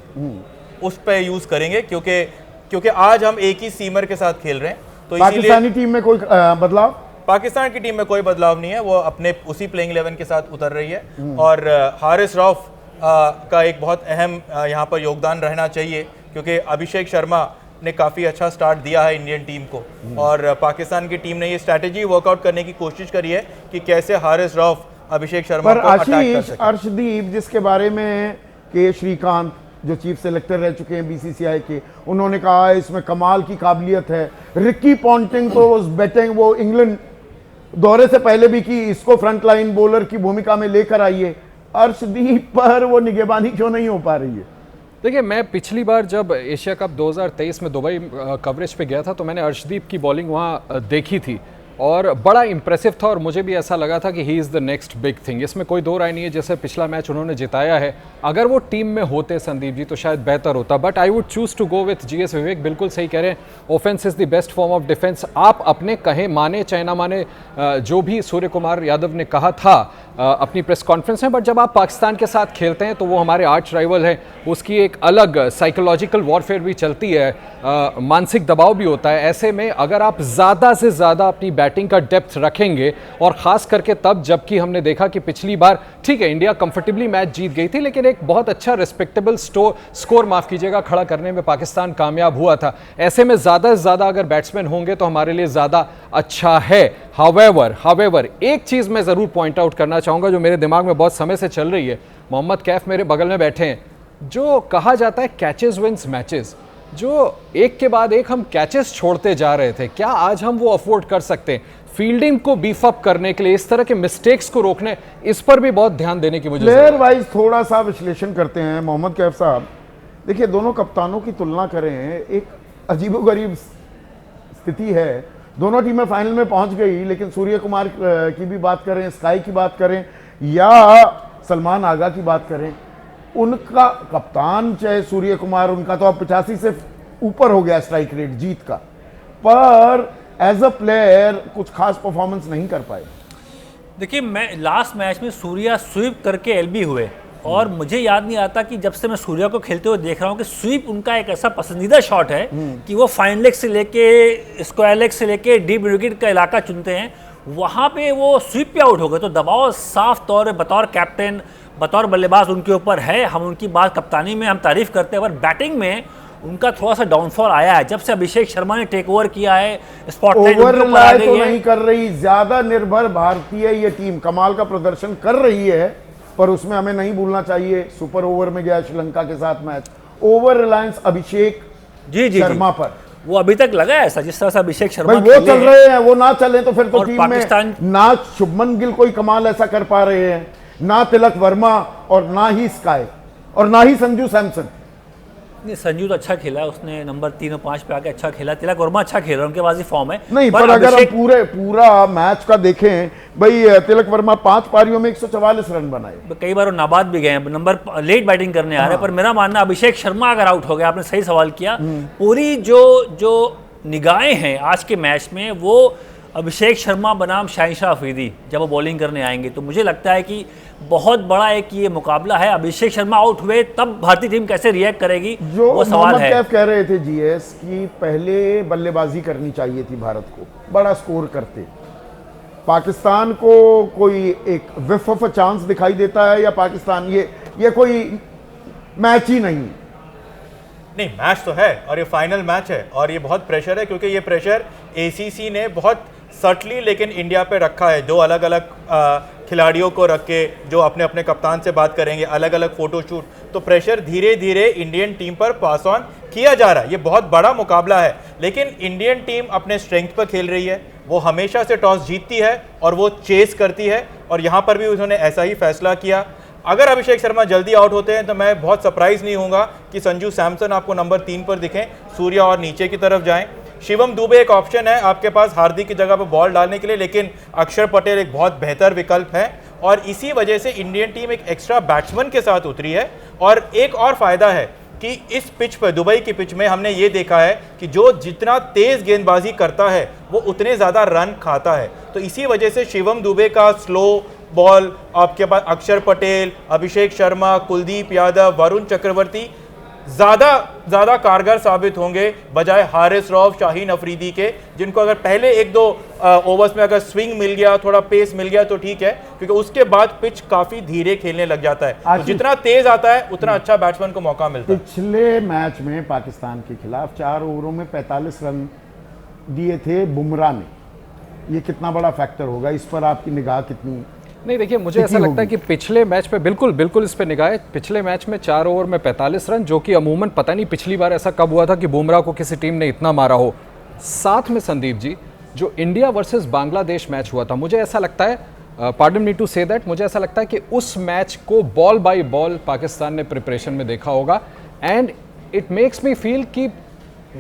उस पे यूज करेंगे, क्योंकि आज हम एक ही सीमर के साथ खेल रहे हैं। तो पाकिस्तानी टीम में कोई बदलाव? पाकिस्तान की टीम में कोई बदलाव नहीं है, वो अपने उसी प्लेइंग 11 के साथ उतर रही है, और हारिस रऊफ का एक बहुत अहम यहाँ पर योगदान रहना चाहिए, क्योंकि अभिषेक शर्मा ने काफ़ी अच्छा स्टार्ट दिया है इंडियन टीम को, और पाकिस्तान की टीम ने ये स्ट्रैटेजी वर्कआउट करने की कोशिश करी है कि कैसे हारिस रऊफ अभिषेक शर्मा पर को अटैक कर आशीष, सके। अर्शदीप, जिसके बारे में के श्रीकांत जो चीफ सेलेक्टर रह चुके हैं बीसीसीआई के, उन्होंने कहा है इसमें कमाल की काबिलियत है। रिकी पॉन्टिंग तो उस बैटिंग वो इंग्लैंड दौरे से पहले भी की, इसको फ्रंट लाइन बॉलर की भूमिका में लेकर आइए। अर्शदीप पर वो निगहबानी क्यों नहीं हो पा रही है? देखिए, मैं पिछली बार जब एशिया कप 2023 में दुबई कवरेज पे गया था तो मैंने अर्शदीप की बॉलिंग वहाँ देखी थी, और बड़ा इंप्रेसिव था, और मुझे भी ऐसा लगा था कि he is the next big thing. इसमें कोई 2 राय नहीं है। जैसे पिछला मैच उन्होंने जिताया है, अगर वो टीम में होते संदीप जी तो शायद बेहतर होता, but I would choose to go with GS Vivek. बिल्कुल सही कह रहे हैं, offence is the best form of defence. आप अपने कहे माने चाहे ना माने, जो भी सूर्य कुमार यादव ने कहा था अपनी प्रेस कॉन्फ्रेंस में, बट जब आप पाकिस्तान के साथ खेलते हैं तो वो हमारे आर्च राइवल है, उसकी एक अलग साइकोलॉजिकल वॉरफेयर भी चलती है, मानसिक दबाव भी होता है। ऐसे में अगर आप ज़्यादा से ज़्यादा अपनी बैटिंग का डेप्थ रखेंगे, और ख़ास करके तब जबकि हमने देखा कि पिछली बार ठीक है इंडिया कंफर्टेबली मैच जीत गई थी, लेकिन एक बहुत अच्छा रिस्पेक्टेबल स्कोर माफ़ कीजिएगा खड़ा करने में पाकिस्तान कामयाब हुआ था। ऐसे में ज़्यादा से ज़्यादा अगर बैट्समैन होंगे तो हमारे लिए ज़्यादा अच्छा है। हावेवर एक चीज़ मैं ज़रूर पॉइंट आउट करना चाहूँगा जो मेरे दिमाग में बहुत समय से चल रही है। मोहम्मद कैफ मेरे बगल में बैठे हैं। जो कहा जाता है कैचेस विंस मैचेस, जो एक के बाद एक हम कैचेस छोड़ते जा रहे थे, क्या आज हम वो अफोर्ड कर सकते हैं? फील्डिंग को बीफ अप करने के लिए, इस तरह के मिस्टेक्स को रोकने, इस पर भी बहुत ध्यान देने की मुझे प्लेयर वाइज थोड़ा सा विश्लेषण करते हैं मोहम्मद कैफ साहब। देखिए, दोनों कप्तानों की तुलना करें, एक अजीबोगरीब स्थिति है। दोनों टीमें फाइनल में पहुंच गई, लेकिन सूर्य कुमार की भी बात करें, स्काई की बात करें या सलमान आगा की बात करें, उनका कप्तान चाहे सूर्य कुमार, उनका तो अब 85 से ऊपर हो गया स्ट्राइक रेट जीत का, पर एज अ प्लेयर कुछ खास परफॉर्मेंस नहीं कर पाए। देखिए, मैं लास्ट मैच में सूर्या स्वीप करके एलबी हुए, और मुझे याद नहीं आता कि जब से मैं सूर्या को खेलते हुए देख रहा हूँ कि स्वीप उनका एक ऐसा पसंदीदा शॉट है कि वो फाइन लेग से लेके स्क्वायर लेग से लेके डीप विकेट का इलाका चुनते हैं, वहाँ पे वो स्वीप पे आउट हो गए। तो दबाव साफ तौर पे बतौर कैप्टन, बतौर बल्लेबाज उनके ऊपर है। हम उनकी बात कप्तानी में हम तारीफ करते हैं, पर बैटिंग में उनका थोड़ा सा डाउनफॉल आया है जब से अभिषेक शर्मा ने टेक ओवर किया है। स्पॉटलाइट ओवर रिलाय तो नहीं कर रही, ज्यादा निर्भर भारतीय ये टीम कमाल का प्रदर्शन कर रही है, पर उसमें हमें नहीं भूलना चाहिए सुपर ओवर में गया श्रीलंका के साथ मैच, ओवर रिलायंस अभिषेक शर्मा पर वो अभी तक लगा है ऐसा, जिस तरह से अभिषेक शर्मा भाई वो चल रहे हैं, वो ना चले तो फिर तो टीम पाकिस्तान में ना शुभमन गिल कोई कमाल ऐसा कर पा रहे हैं, ना तिलक वर्मा, और ना ही स्काई, और ना ही संजू सैमसन। नहीं, संजू तो अच्छा खेला, उसने नंबर 3 और 5 पे आके अच्छा खेला। तिलक वर्मा अच्छा खेल रहा है, उनके पास ही फॉर्म है। नहीं, पर अगर हम पूरा मैच का देखें, भाई तिलक वर्मा 5 पारियों में 144 रन बनाए, कई बार वो नाबाद भी गए हैं, नंबर लेट बैटिंग करने आ रहे हैं। पर मेरा मानना अभिषेक शर्मा अगर आउट हो गया, आपने सही सवाल किया, पूरी जो निगाहें हैं आज के मैच में वो अभिषेक शर्मा बनाम शहनशाह अफरीदी जब वो बॉलिंग करने आएंगे, तो मुझे लगता है कि बहुत बड़ा एक ये मुकाबला है। अभिषेक शर्मा आउट हुए तब भारतीय टीम कैसे रिएक्ट करेगी, जो वो सवाल है। कैफ कह रहे थे जीएस की पहले बल्लेबाजी करनी चाहिए थी भारत को, बड़ा स्कोर करते। पाकिस्तान को कोई एक विफ ऑफ चांस दिखाई देता है, या पाकिस्तान ये कोई मैच ही नहीं? नहीं, मैच तो है, और ये फाइनल मैच है, और ये बहुत प्रेशर है, क्योंकि ये प्रेशर एसीसी ने बहुत सटली लेकिन इंडिया पे रखा है। 2 अलग अलग खिलाड़ियों को रख के जो अपने अपने कप्तान से बात करेंगे, अलग अलग फोटो शूट, तो प्रेशर धीरे धीरे इंडियन टीम पर पास ऑन किया जा रहा है। ये बहुत बड़ा मुकाबला है, लेकिन इंडियन टीम अपने स्ट्रेंथ पर खेल रही है। वो हमेशा से टॉस जीतती है और वो चेस करती है, और यहाँ पर भी उन्होंने ऐसा ही फैसला किया। अगर अभिषेक शर्मा जल्दी आउट होते हैं तो मैं बहुत सरप्राइज नहीं होऊंगा कि संजू सैमसन आपको नंबर 3 पर दिखें, सूर्या और नीचे की तरफ जाएं। शिवम दुबे एक ऑप्शन है आपके पास हार्दिक की जगह पर बॉल डालने के लिए, लेकिन अक्षर पटेल एक बहुत बेहतर विकल्प है, और इसी वजह से इंडियन टीम एक एक्स्ट्रा बैट्समैन के साथ उतरी है। और एक और फायदा है कि इस पिच पर, दुबई की पिच में, हमने ये देखा है कि जो जितना तेज गेंदबाजी करता है वो उतने ज़्यादा रन खाता है। तो इसी वजह से शिवम दुबे का स्लो बॉल, आपके पास अक्षर पटेल, अभिषेक शर्मा, कुलदीप यादव, वरुण चक्रवर्ती ज़्यादा कारगर साबित होंगे बजाय हारिस रऊफ, शाहीन अफरीदी के, जिनको अगर पहले 1-2 ओवर्स में अगर स्विंग मिल गया, थोड़ा पेस मिल गया तो ठीक है, क्योंकि उसके बाद पिच काफ़ी धीरे खेलने लग जाता है। तो जितना तेज आता है उतना अच्छा बैट्समैन को मौका मिलता है। पिछले मैच में पाकिस्तान के खिलाफ 4 ओवरों में 45 रन दिए थे बुमराह ने, ये कितना बड़ा फैक्टर होगा? इस पर आपकी निगाह कितनी? नहीं, देखिए मुझे ऐसा लगता है कि पिछले मैच पे बिल्कुल इस पे निगाह है। पिछले मैच में 4 ओवर में 45 रन, जो कि अमूमन पता नहीं पिछली बार ऐसा कब हुआ था कि बुमराह को किसी टीम ने इतना मारा हो। साथ में संदीप जी, जो इंडिया वर्सेस बांग्लादेश मैच हुआ था, मुझे ऐसा लगता है, pardon me to say that, मुझे ऐसा लगता है कि उस मैच को बॉल बाय बॉल पाकिस्तान ने प्रिपरेशन में देखा होगा, and it makes me feel कि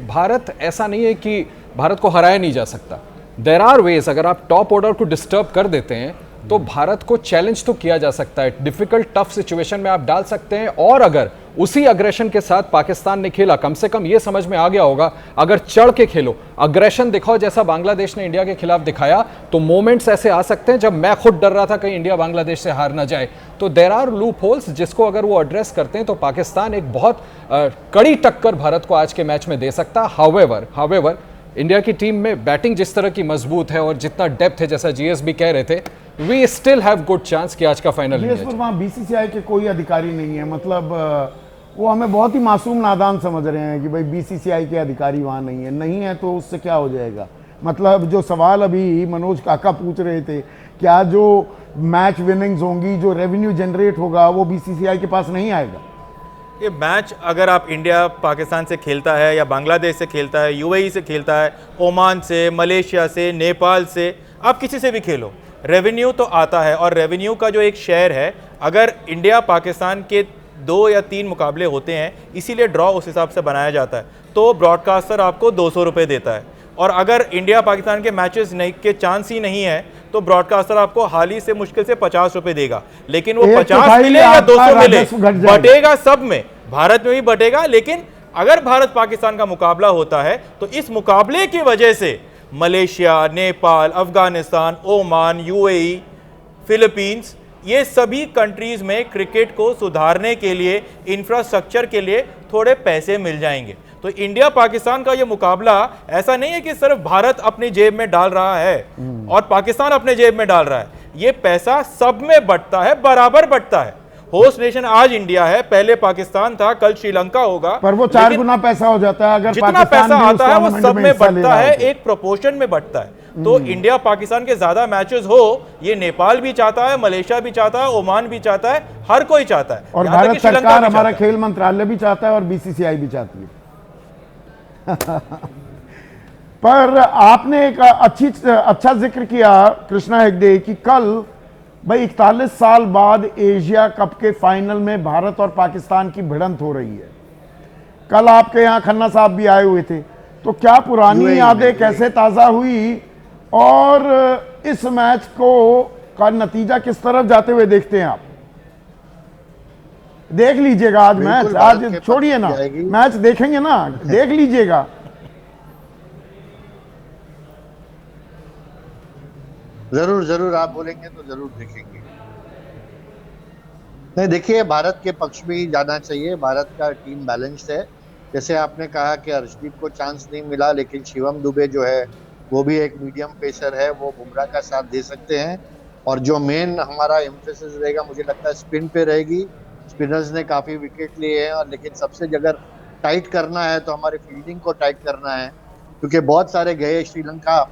भारत, ऐसा नहीं है कि भारत को हराया नहीं जा सकता। देयर आर वेज, अगर आप टॉप ऑर्डर को डिस्टर्ब कर देते हैं तो भारत को चैलेंज तो किया जा सकता है, डिफिकल्ट टफ सिचुएशन में आप डाल सकते हैं। और अगर उसी अग्रेशन के साथ पाकिस्तान ने खेला, कम से कम ये समझ में आ गया होगा, अगर चढ़ के खेलो, अग्रेशन दिखाओ जैसा बांग्लादेश ने इंडिया के खिलाफ दिखाया, तो मोमेंट्स ऐसे आ सकते हैं जब मैं खुद डर रहा था कहीं इंडिया बांग्लादेश से हार ना जाए। तो देयर आर लूप होल्स जिसको अगर वो एड्रेस करते हैं तो पाकिस्तान एक बहुत कड़ी टक्कर भारत को आज के मैच में दे सकता है। हावेवर इंडिया की टीम में बैटिंग जिस तरह की मजबूत है और जितना डेप्थ है, जैसा जीएस भी कह रहे थे, we still have good chance कि आज का फाइनल वहाँ बीसीसीआई के कोई अधिकारी नहीं है, मतलब वो हमें बहुत ही मासूम नादान समझ रहे हैं कि भाई बीसीसीआई के अधिकारी वहाँ नहीं है तो उससे क्या हो जाएगा। मतलब जो सवाल अभी मनोज काका पूछ रहे थे, क्या जो मैच विनिंग्स होंगी, जो रेवेन्यू जनरेट होगा, वो बीसीसीआई के पास नहीं आएगा? ये मैच अगर आप इंडिया पाकिस्तान से खेलता है या बांग्लादेश से खेलता है, यूएई से खेलता है, ओमान से, मलेशिया से, नेपाल से, आप किसी से भी खेलो, रेवेन्यू तो आता है। और रेवेन्यू का जो एक शेयर है, अगर इंडिया पाकिस्तान के 2 या 3 मुकाबले होते हैं, इसीलिए ड्रॉ उस हिसाब से बनाया जाता है, तो ब्रॉडकास्टर आपको 200 रुपये देता है। और अगर इंडिया पाकिस्तान के मैचेस नहीं के चांस ही नहीं है तो ब्रॉडकास्टर आपको हाल ही से मुश्किल से 50 रुपये देगा। लेकिन वो 50 मिले या 200 मिले, बटेगा सब में, भारत में भी बटेगा। लेकिन अगर भारत पाकिस्तान का मुकाबला होता है तो इस मुकाबले की वजह से Malaysia, Nepal, Afghanistan, Oman, UAE, Philippines, ये सभी कंट्रीज में क्रिकेट को सुधारने के लिए, इंफ्रास्ट्रक्चर के लिए थोड़े पैसे मिल जाएंगे। तो इंडिया पाकिस्तान का ये मुकाबला ऐसा नहीं है कि सिर्फ भारत अपनी जेब में डाल रहा है और पाकिस्तान अपने जेब में डाल रहा है, ये पैसा सब में बंटता है, बराबर बंटता है। होस्ट नेशन आज इंडिया है, पहले पाकिस्तान था, कल श्रीलंका होगा, पर वो 4 गुना पैसा हो जाता है अगर जितना पैसा आता है वो सब में बंटता है, एक प्रोपोर्शन में बंटता है। तो इंडिया पाकिस्तान के ज्यादा मैचेस हो, ये नेपाल भी चाहता है, मलेशिया भी चाहता है, ओमान भी चाहता है, हर कोई चाहता है, और भारत सरकार, हमारा खेल मंत्रालय भी चाहता है और बीसीसीआई भी चाहती है। पर आपने एक अच्छा जिक्र किया कृष्णा हेगड़े कि कल भाई 41 साल बाद एशिया कप के फाइनल में भारत और पाकिस्तान की भिड़ंत हो रही है। कल आपके यहाँ खन्ना साहब भी आए हुए थे, तो क्या पुरानी यादें कैसे ताज़ा हुई और इस मैच को का नतीजा किस तरफ जाते हुए देखते हैं आप? देख लीजिएगा आज मैच, आज छोड़िए ना, मैच देखेंगे ना, देख लीजिएगा। जरूर आप बोलेंगे तो जरूर देखेंगे। नहीं, देखिए, भारत के पक्ष में ही जाना चाहिए। भारत का टीम बैलेंस्ड है। जैसे आपने कहा कि अर्शदीप को चांस नहीं मिला, लेकिन शिवम दुबे जो है वो भी एक मीडियम पेसर है, वो बुमराह का साथ दे सकते हैं। और जो मेन हमारा एम्फेसिस रहेगा, मुझे लगता है स्पिन पे रहेगी। स्पिनर्स ने काफ़ी विकेट लिए हैं, और लेकिन सबसे अगर टाइट करना है तो हमारी फील्डिंग को टाइट करना है, क्योंकि बहुत सारे गए श्रीलंका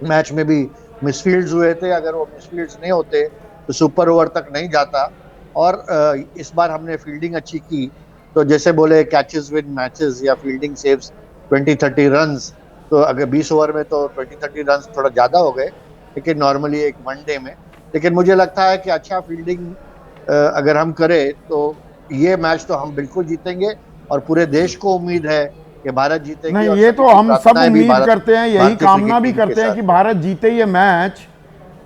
मैच में भी मिसफील्ड्स हुए थे। अगर वो मिसफील्ड्स नहीं होते तो सुपर ओवर तक नहीं जाता। और इस बार हमने फील्डिंग अच्छी की, तो जैसे बोले कैचेस विन मैचेस या फील्डिंग सेव्स 20-30 रन्स, तो अगर 20 ओवर में तो 20-30 रन्स थोड़ा ज़्यादा हो गए, लेकिन नॉर्मली एक वनडे में। लेकिन मुझे लगता है कि अच्छा फील्डिंग अगर हम करें तो ये मैच तो हम बिल्कुल जीतेंगे, और पूरे देश को उम्मीद है कि भारत जीतेगी। नहीं, ये तो हम सब उम्मीद करते हैं, यही कामना भी करते हैं कि भारत जीते ये मैच।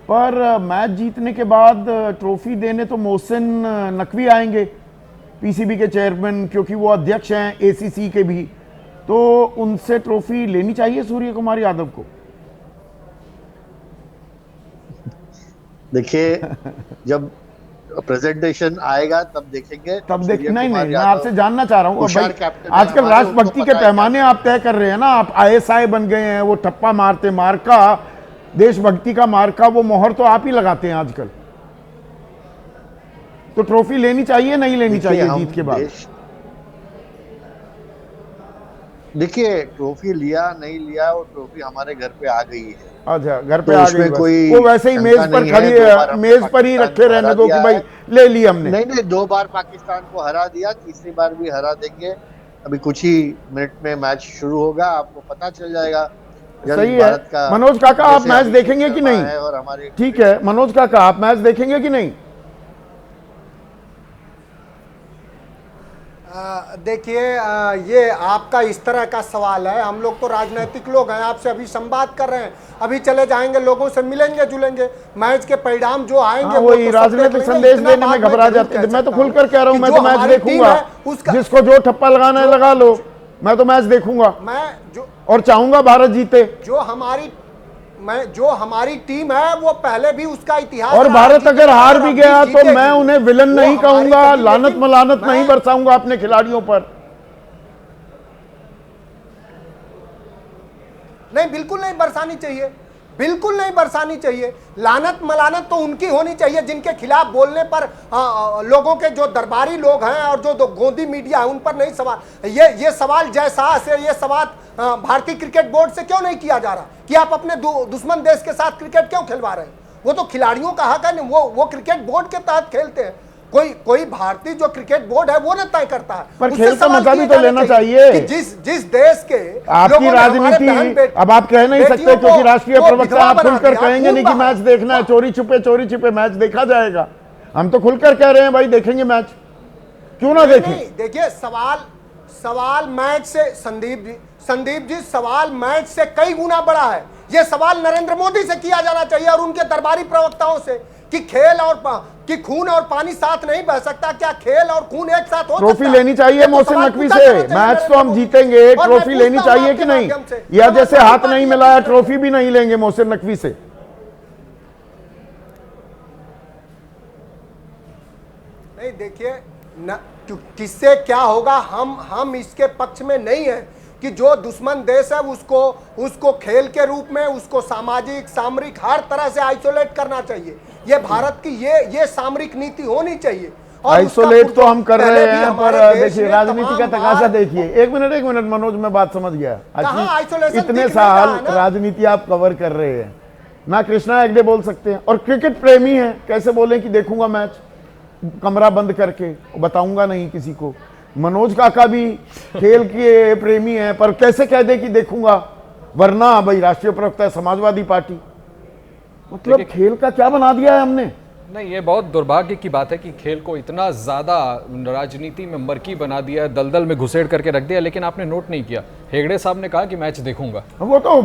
पर मैच जीतने के बाद ट्रॉफी देने तो मोहसिन नकवी आएंगे, पीसीबी के चेयरमैन, क्योंकि वो अध्यक्ष हैं एसीसी के भी, तो उनसे ट्रॉफी लेनी चाहिए सूर्य कुमार यादव को। देखिए, जब प्रेजेंटेशन आएगा तब देखेंगे, तब नहीं, मैं आपसे जानना चाह रहा हूँ, आजकल राष्ट्रभक्ति के पैमाने आप तय कर रहे हैं ना, आप आईएसआई बन गए हैं, वो ठप्पा मारते मार्का, देशभक्ति का मार्का, वो मोहर तो आप ही लगाते हैं आजकल। तो ट्रॉफी लेनी चाहिए, नहीं लेनी चाहिए जीत के बाद? देखिए, ट्रॉफी लिया नहीं लिया, वो ट्रॉफी हमारे घर पे आ गई है। अच्छा, घर पे आ गई, कोई वो वैसे ही मेज पर खड़ी है, मेज पर ही रखे रहने दो कि भाई ले ली हमने। नहीं, 2 बार पाकिस्तान को हरा दिया, तीसरी बार भी हरा देंगे। अभी कुछ ही मिनट में मैच शुरू होगा, आपको पता चल जाएगा। सही है। मनोज काका, आप मैच देखेंगे कि नहीं? और हमारे, ठीक है मनोज काका, आप मैच देखेंगे कि नहीं? देखिए, ये आपका इस तरह का सवाल है। हम लोग तो राजनीतिक लोग हैं, आपसे अभी संवाद कर रहे हैं, अभी चले जाएंगे, लोगों से मिलेंगे जुलेंगे, मैच के परिणाम जो आएंगे वो वही तो सब राजनीतिक देख लेंगे। संदेश इतना देने में बात मैं घबरा जरूर जाते कह हैं। मैं तो सकता खुलकर कह रहा हूं, कि मैं जो तो मैच हमारी टीम देखूंगा, है, उसका जिसको जो ठप्पा लगाना है लगा लो, मैं तो मैच देखूंगा मैं जो और चाहूंगा भारत जीते। जो हमारी टीम है वो पहले भी उसका इतिहास और रहा, भारत जीते अगर हार और भी अब गया तो जीतेगी। मैं उन्हें विलन वो नहीं हमारी कहूंगा, कभी, लानत लेकिन मलानत नहीं मैं- बरसाऊंगा अपने खिलाड़ियों पर। नहीं, बिल्कुल नहीं बरसानी चाहिए, बिल्कुल नहीं बरसानी चाहिए। लानत मलानत तो उनकी होनी चाहिए जिनके खिलाफ बोलने पर लोगों के जो दरबारी लोग हैं और जो गोदी मीडिया है उन पर नहीं सवाल। ये सवाल जयशाह से, ये सवाल भारतीय क्रिकेट बोर्ड से क्यों नहीं किया जा रहा कि आप अपने दुश्मन देश के साथ क्रिकेट क्यों खिलवा रहे हैं? वो तो खिलाड़ियों का हक है, वो क्रिकेट बोर्ड के तहत खेलते हैं। कोई भारतीय जो क्रिकेट बोर्ड है वो न तय करता है। पर उससे खेल का सवाल मजा किए भी तो जाने लेना चाहिए चाहिए। कि जिस देश के आपकी लोगों ने हमारे राजनीति, बहन अब आप कह नहीं सकते बेटियों क्योंकि को राष्ट्रीय वो प्रवक्ता विधवा आप बना खुलकर दिया, कहेंगे नहीं कि खून मैच देखना है, चोरी छुपे मैच देखा जाएगा। हम तो खुलकर कह रहे हैं भाई देखेंगे मैच, क्यों ना देखें। नहीं, देखिए, सवाल मैच से संदीप जी सवाल मैच से कई गुना बड़ा है। यह सवाल नरेंद्र मोदी से किया जाना चाहिए और उनके दरबारी प्रवक्ताओं से कि खेल और कि खून और पानी साथ नहीं बह सकता। क्या खेल और खून एक साथ हो सकता है? ट्रॉफी लेनी चाहिए मोहसिन नकवी से, मैच तो हम जीतेंगे, ट्रॉफी लेनी चाहिए कि नहीं? या जैसे हाथ नहीं मिलाया ट्रॉफी भी नहीं लेंगे मोहसिन नकवी से? नहीं, देखिए, किससे क्या होगा, हम इसके पक्ष में नहीं है कि जो दुश्मन देश है उसको खेल के रूप में, उसको सामाजिक सामरिक हर तरह से आइसोलेट करना चाहिए। ये भारत की ये सामरिक नीति होनी चाहिए। और आइसोलेट तो हम कर रहे पहले भी हैं, हमारे पर देश देखिए में राजनीति का तमाम तकाजा बार- देखिए। एक मिनट मनोज, मैं बात समझ गया। कहाँ आइसोलेशन इतने दिख नहीं साल रहा है ना? राजनीति आप कवर कर रहे हैं ना, कृष्णा हेगड़े बोल सकते हैं और क्रिकेट प्रेमी हैं, कैसे बोले कि देखूंगा मैच कमरा बंद करके, बताऊंगा नहीं किसी को। मनोज काका भी खेल के प्रेमी हैं, पर कैसे कह दे कि देखूंगा, वरना भाई राष्ट्रीय प्रवक्ता है समाजवादी पार्टी। मतलब खेल का क्या बना दिया है हमने? नहीं, ये बहुत दुर्भाग्य की बात है कि खेल को इतना ज़्यादा राजनीति में मरकी बना दिया है, दलदल में घुसेड़ करके रख दिया। लेकिन आपने नोट नहीं किया, हेगड़े साहब ने कहा कि मैच देखूंगा। वो तो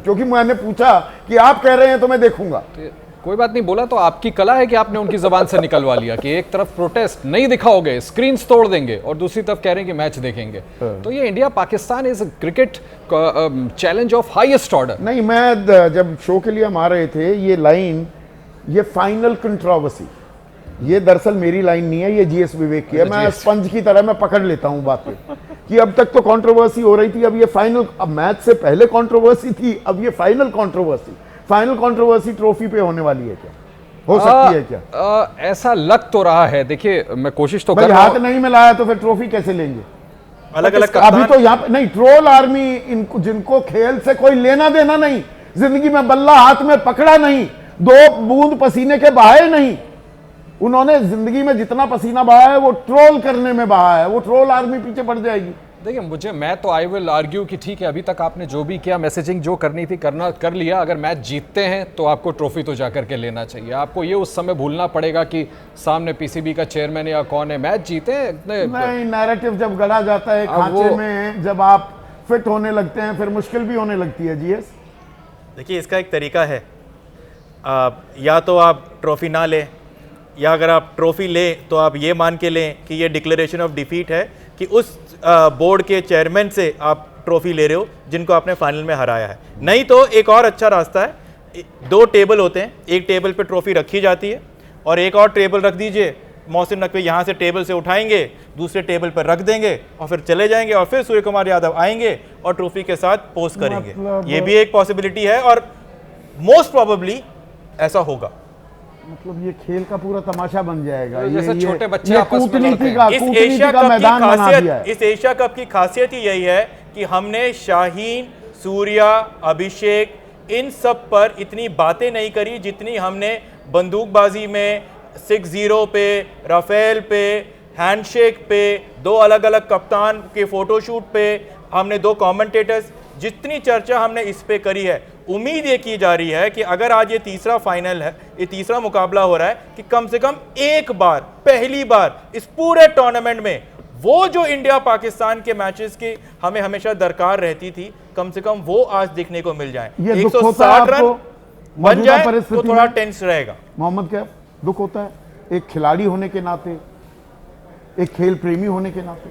क्योंकि मैंने पूछा कि आप कह रहे हैं तो मैं देखूंगा। तो कोई बात नहीं, बोला तो आपकी कला है कि आपने उनकी जबान से निकलवा लिया कि एक तरफ प्रोटेस्ट नहीं दिखाओगे, स्क्रीन तोड़ देंगे, और दूसरी तरफ कह रहे हैं कि मैच देखेंगे। तो ये India Pakistan is cricket challenge of highest order. नहीं, मैं जब शो के लिए हम आ रहे थे, ये लाइन, ये फाइनल कंट्रोवर्सी, ये दरअसल मेरी लाइन नहीं है, ये जीएस विवेक की है। मैं स्पंज की तरह मैं पकड़ लेता हूं बातें कि अब तक तो कंट्रोवर्सी हो रही थी, अब ये फाइनल, अब मैच से पहले कंट्रोवर्सी थी, अब ये final controversy. Final controversy trophy पे होने वाली है क्या? हो सकती है क्या? ऐसा लग तो रहा है। देखिए, मैं कोशिश तो भाई कर रहा हाथ हूं। नहीं मिलाया तो फिर ट्रॉफी कैसे लेंगे? अलग अलग अभी तो यहाँ पे नहीं, ट्रोल आर्मी, इनको जिनको खेल से कोई लेना देना नहीं, जिंदगी में बल्ला हाथ में पकड़ा नहीं, 2 बूंद पसीने के बहाए नहीं, उन्होंने जिंदगी में जितना पसीना बहाया है वो ट्रोल करने में बहाया है, वो ट्रोल आर्मी पीछे पड़ जाएगी। देखिए, मैं तो आई विल आर्ग्यू कि ठीक है, अभी तक आपने जो भी किया, मैसेजिंग जो करनी थी कर लिया। अगर मैच जीतते हैं तो आपको ट्रॉफी तो जाकर के लेना चाहिए। आपको ये उस समय भूलना पड़ेगा कि सामने पीसीबी का चेयरमैन या कौन है। मैच जीते हैं नहीं, नैरेटिव जब गढ़ा जाता है खांचे में, जब आप फिट होने लगते हैं फिर मुश्किल भी होने लगती है। जीएस, देखिए, इसका एक तरीका है, या तो आप ट्रॉफी ना लें, या अगर आप ट्रॉफी लें तो आप ये मान के लें कि ये डिक्लेरेशन ऑफ डिफीट है कि उस बोर्ड के चेयरमैन से आप ट्रॉफी ले रहे हो जिनको आपने फाइनल में हराया है। नहीं तो एक और अच्छा रास्ता है, 2 टेबल होते हैं, एक टेबल पे ट्रॉफी रखी जाती है और एक और टेबल रख दीजिए। मोहसिन नकवी यहाँ से टेबल से उठाएंगे, दूसरे टेबल पर रख देंगे और फिर चले जाएंगे, और फिर सूर्य कुमार यादव आएंगे और ट्रॉफी के साथ पोस्ट करेंगे। ये भी एक पॉसिबिलिटी है और मोस्ट प्रोबेबली ऐसा होगा। मतलब ये खेल का पूरा तमाशा बन जाएगा। जैसे छोटे बच्चे ये आपस में लड़ते कूटनीति हैं। का इस एशिया कप की मैदान बना दिया है। इस एशिया कप की खासियत ही यही है कि हमने शाहीन, सूर्या, अभिषेक, इन सब पर इतनी बातें नहीं करी जितनी हमने बंदूकबाजी में 6-0 पे, राफेल पे, हैंडशेक पे, 2 अलग अलग कप्तान के फोटोशूट पे, हमने 2 कमेंटेटर्स, जितनी चर्चा हमने इस पे करी है। उम्मीद ये की जा रही है कि अगर आज ये तीसरा फाइनल है, ये तीसरा मुकाबला हो रहा है, कि कम से कम एक बार, पहली बार इस पूरे टूर्नामेंट में वो जो इंडिया पाकिस्तान के मैचेस की हमें हमेशा दरकार रहती थी, कम से कम वो आज देखने को मिल जाए। ये दुख 160 होता है रन आपको बन मौजूदा जाए तो परिस्थिति थोड़ा में? टेंस रहेगा। मोहम्मद कैफ, दुख होता है एक खिलाड़ी होने के नाते, एक खेल प्रेमी होने के नाते?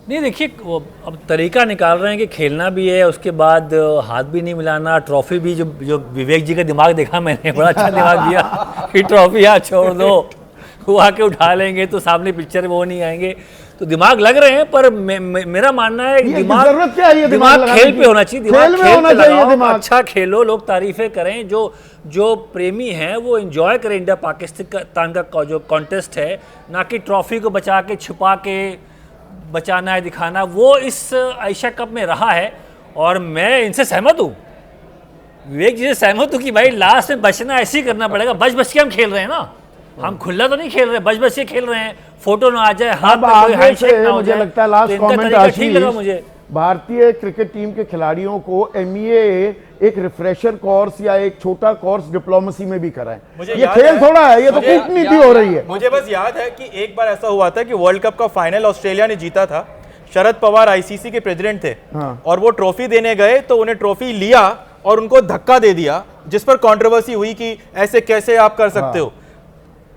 नहीं देखिए, वो अब तरीका निकाल रहे हैं कि खेलना भी है, उसके बाद हाथ भी नहीं मिलाना, ट्रॉफी भी, जो विवेक जी का दिमाग देखा मैंने, बड़ा अच्छा दिमाग दिया कि ट्रॉफी यहाँ छोड़ दो, वो आके उठा लेंगे तो सामने पिक्चर वो नहीं आएंगे, तो दिमाग लग रहे हैं। पर मेरा मानना है ये दिमाग, जरूरत क्या है ये दिमाग खेल पे होना चाहिए, दिमाग खेल में होना चाहिए, दिमाग अच्छा खेलो, लोग तारीफें करें, जो प्रेमी हैं वो एंजॉय करें इंडिया पाकिस्तान का जो कॉन्टेस्ट है, ना कि ट्रॉफी को बचा के छुपा के बचाना है, दिखाना। वो इस एशिया कप में रहा है और मैं इनसे सहमत हूँ, विवेक जी से सहमत हूँ कि भाई लास्ट में बचना ऐसे ही करना पड़ेगा। बच बच के हम खेल रहे हैं ना, हम खुला तो नहीं खेल रहे, बच बच के खेल रहे हैं, फोटो ना आ जाए, हाथ में कोई हैंडशेक ना हो मुझे जाए। लगता है लास्ट तो इनका कमेंट तरीका ठीक लगा मुझे। भारतीय क्रिकेट टीम के खिलाड़ियों को एमईए एक रिफ्रेशर कोर्स या एक छोटा कोर्स डिप्लोमेसी में भी कराएं। मुझे ये याद खेल है- थोड़ा है, ये तो मुझे- कूटनीति हो रही है। मुझे बस याद है कि एक बार ऐसा हुआ था कि वर्ल्ड कप का फाइनल ऑस्ट्रेलिया ने जीता था, शरद पवार आईसीसी के प्रेसिडेंट थे, हाँ। और वो ट्रॉफी देने गए तो उन्हें ट्रॉफी लिया और उनको धक्का दे दिया, जिस पर कंट्रोवर्सी हुई कि ऐसे कैसे आप कर सकते हो।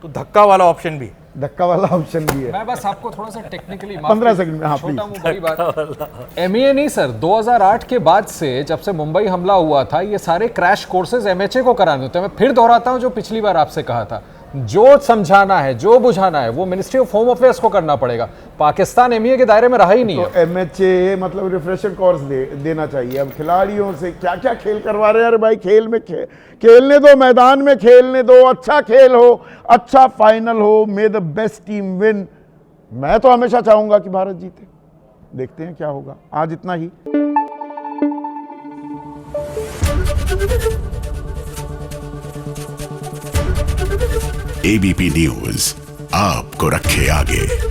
तो धक्का वाला ऑप्शन भी, धक्का वाला ऑप्शन भी है। मैं बस आपको थोड़ा सा टेक्निकली 15 सेकंड में, हाँ, छोटा please। मुंह बड़ी बात। एमईए नहीं सर, 2008 के बाद से जब से मुंबई हमला हुआ था, ये सारे क्रैश कोर्सेज एमएचए को कराने होते हैं। मैं फिर दोहराता हूं जो पिछली बार आपसे कहा था, जो समझाना है, जो बुझाना है, वो मिनिस्ट्री ऑफ होम अफेयर्स को करना पड़ेगा। पाकिस्तान एमईए के दायरे में रहा ही नहीं है। तो एमएचए मतलब रिफ्रेशर कोर्स देना चाहिए। अब खिलाड़ियों से क्या क्या खेल करवा रहे हैं? अरे भाई खेल में खेलने दो, मैदान में खेलने दो, अच्छा खेल हो, अच्छा फाइनल हो, मे द बेस्ट टीम विन। मैं तो हमेशा चाहूंगा कि भारत जीते, देखते हैं क्या होगा। आज इतना ही। एबीपी न्यूज आपको रखे आगे।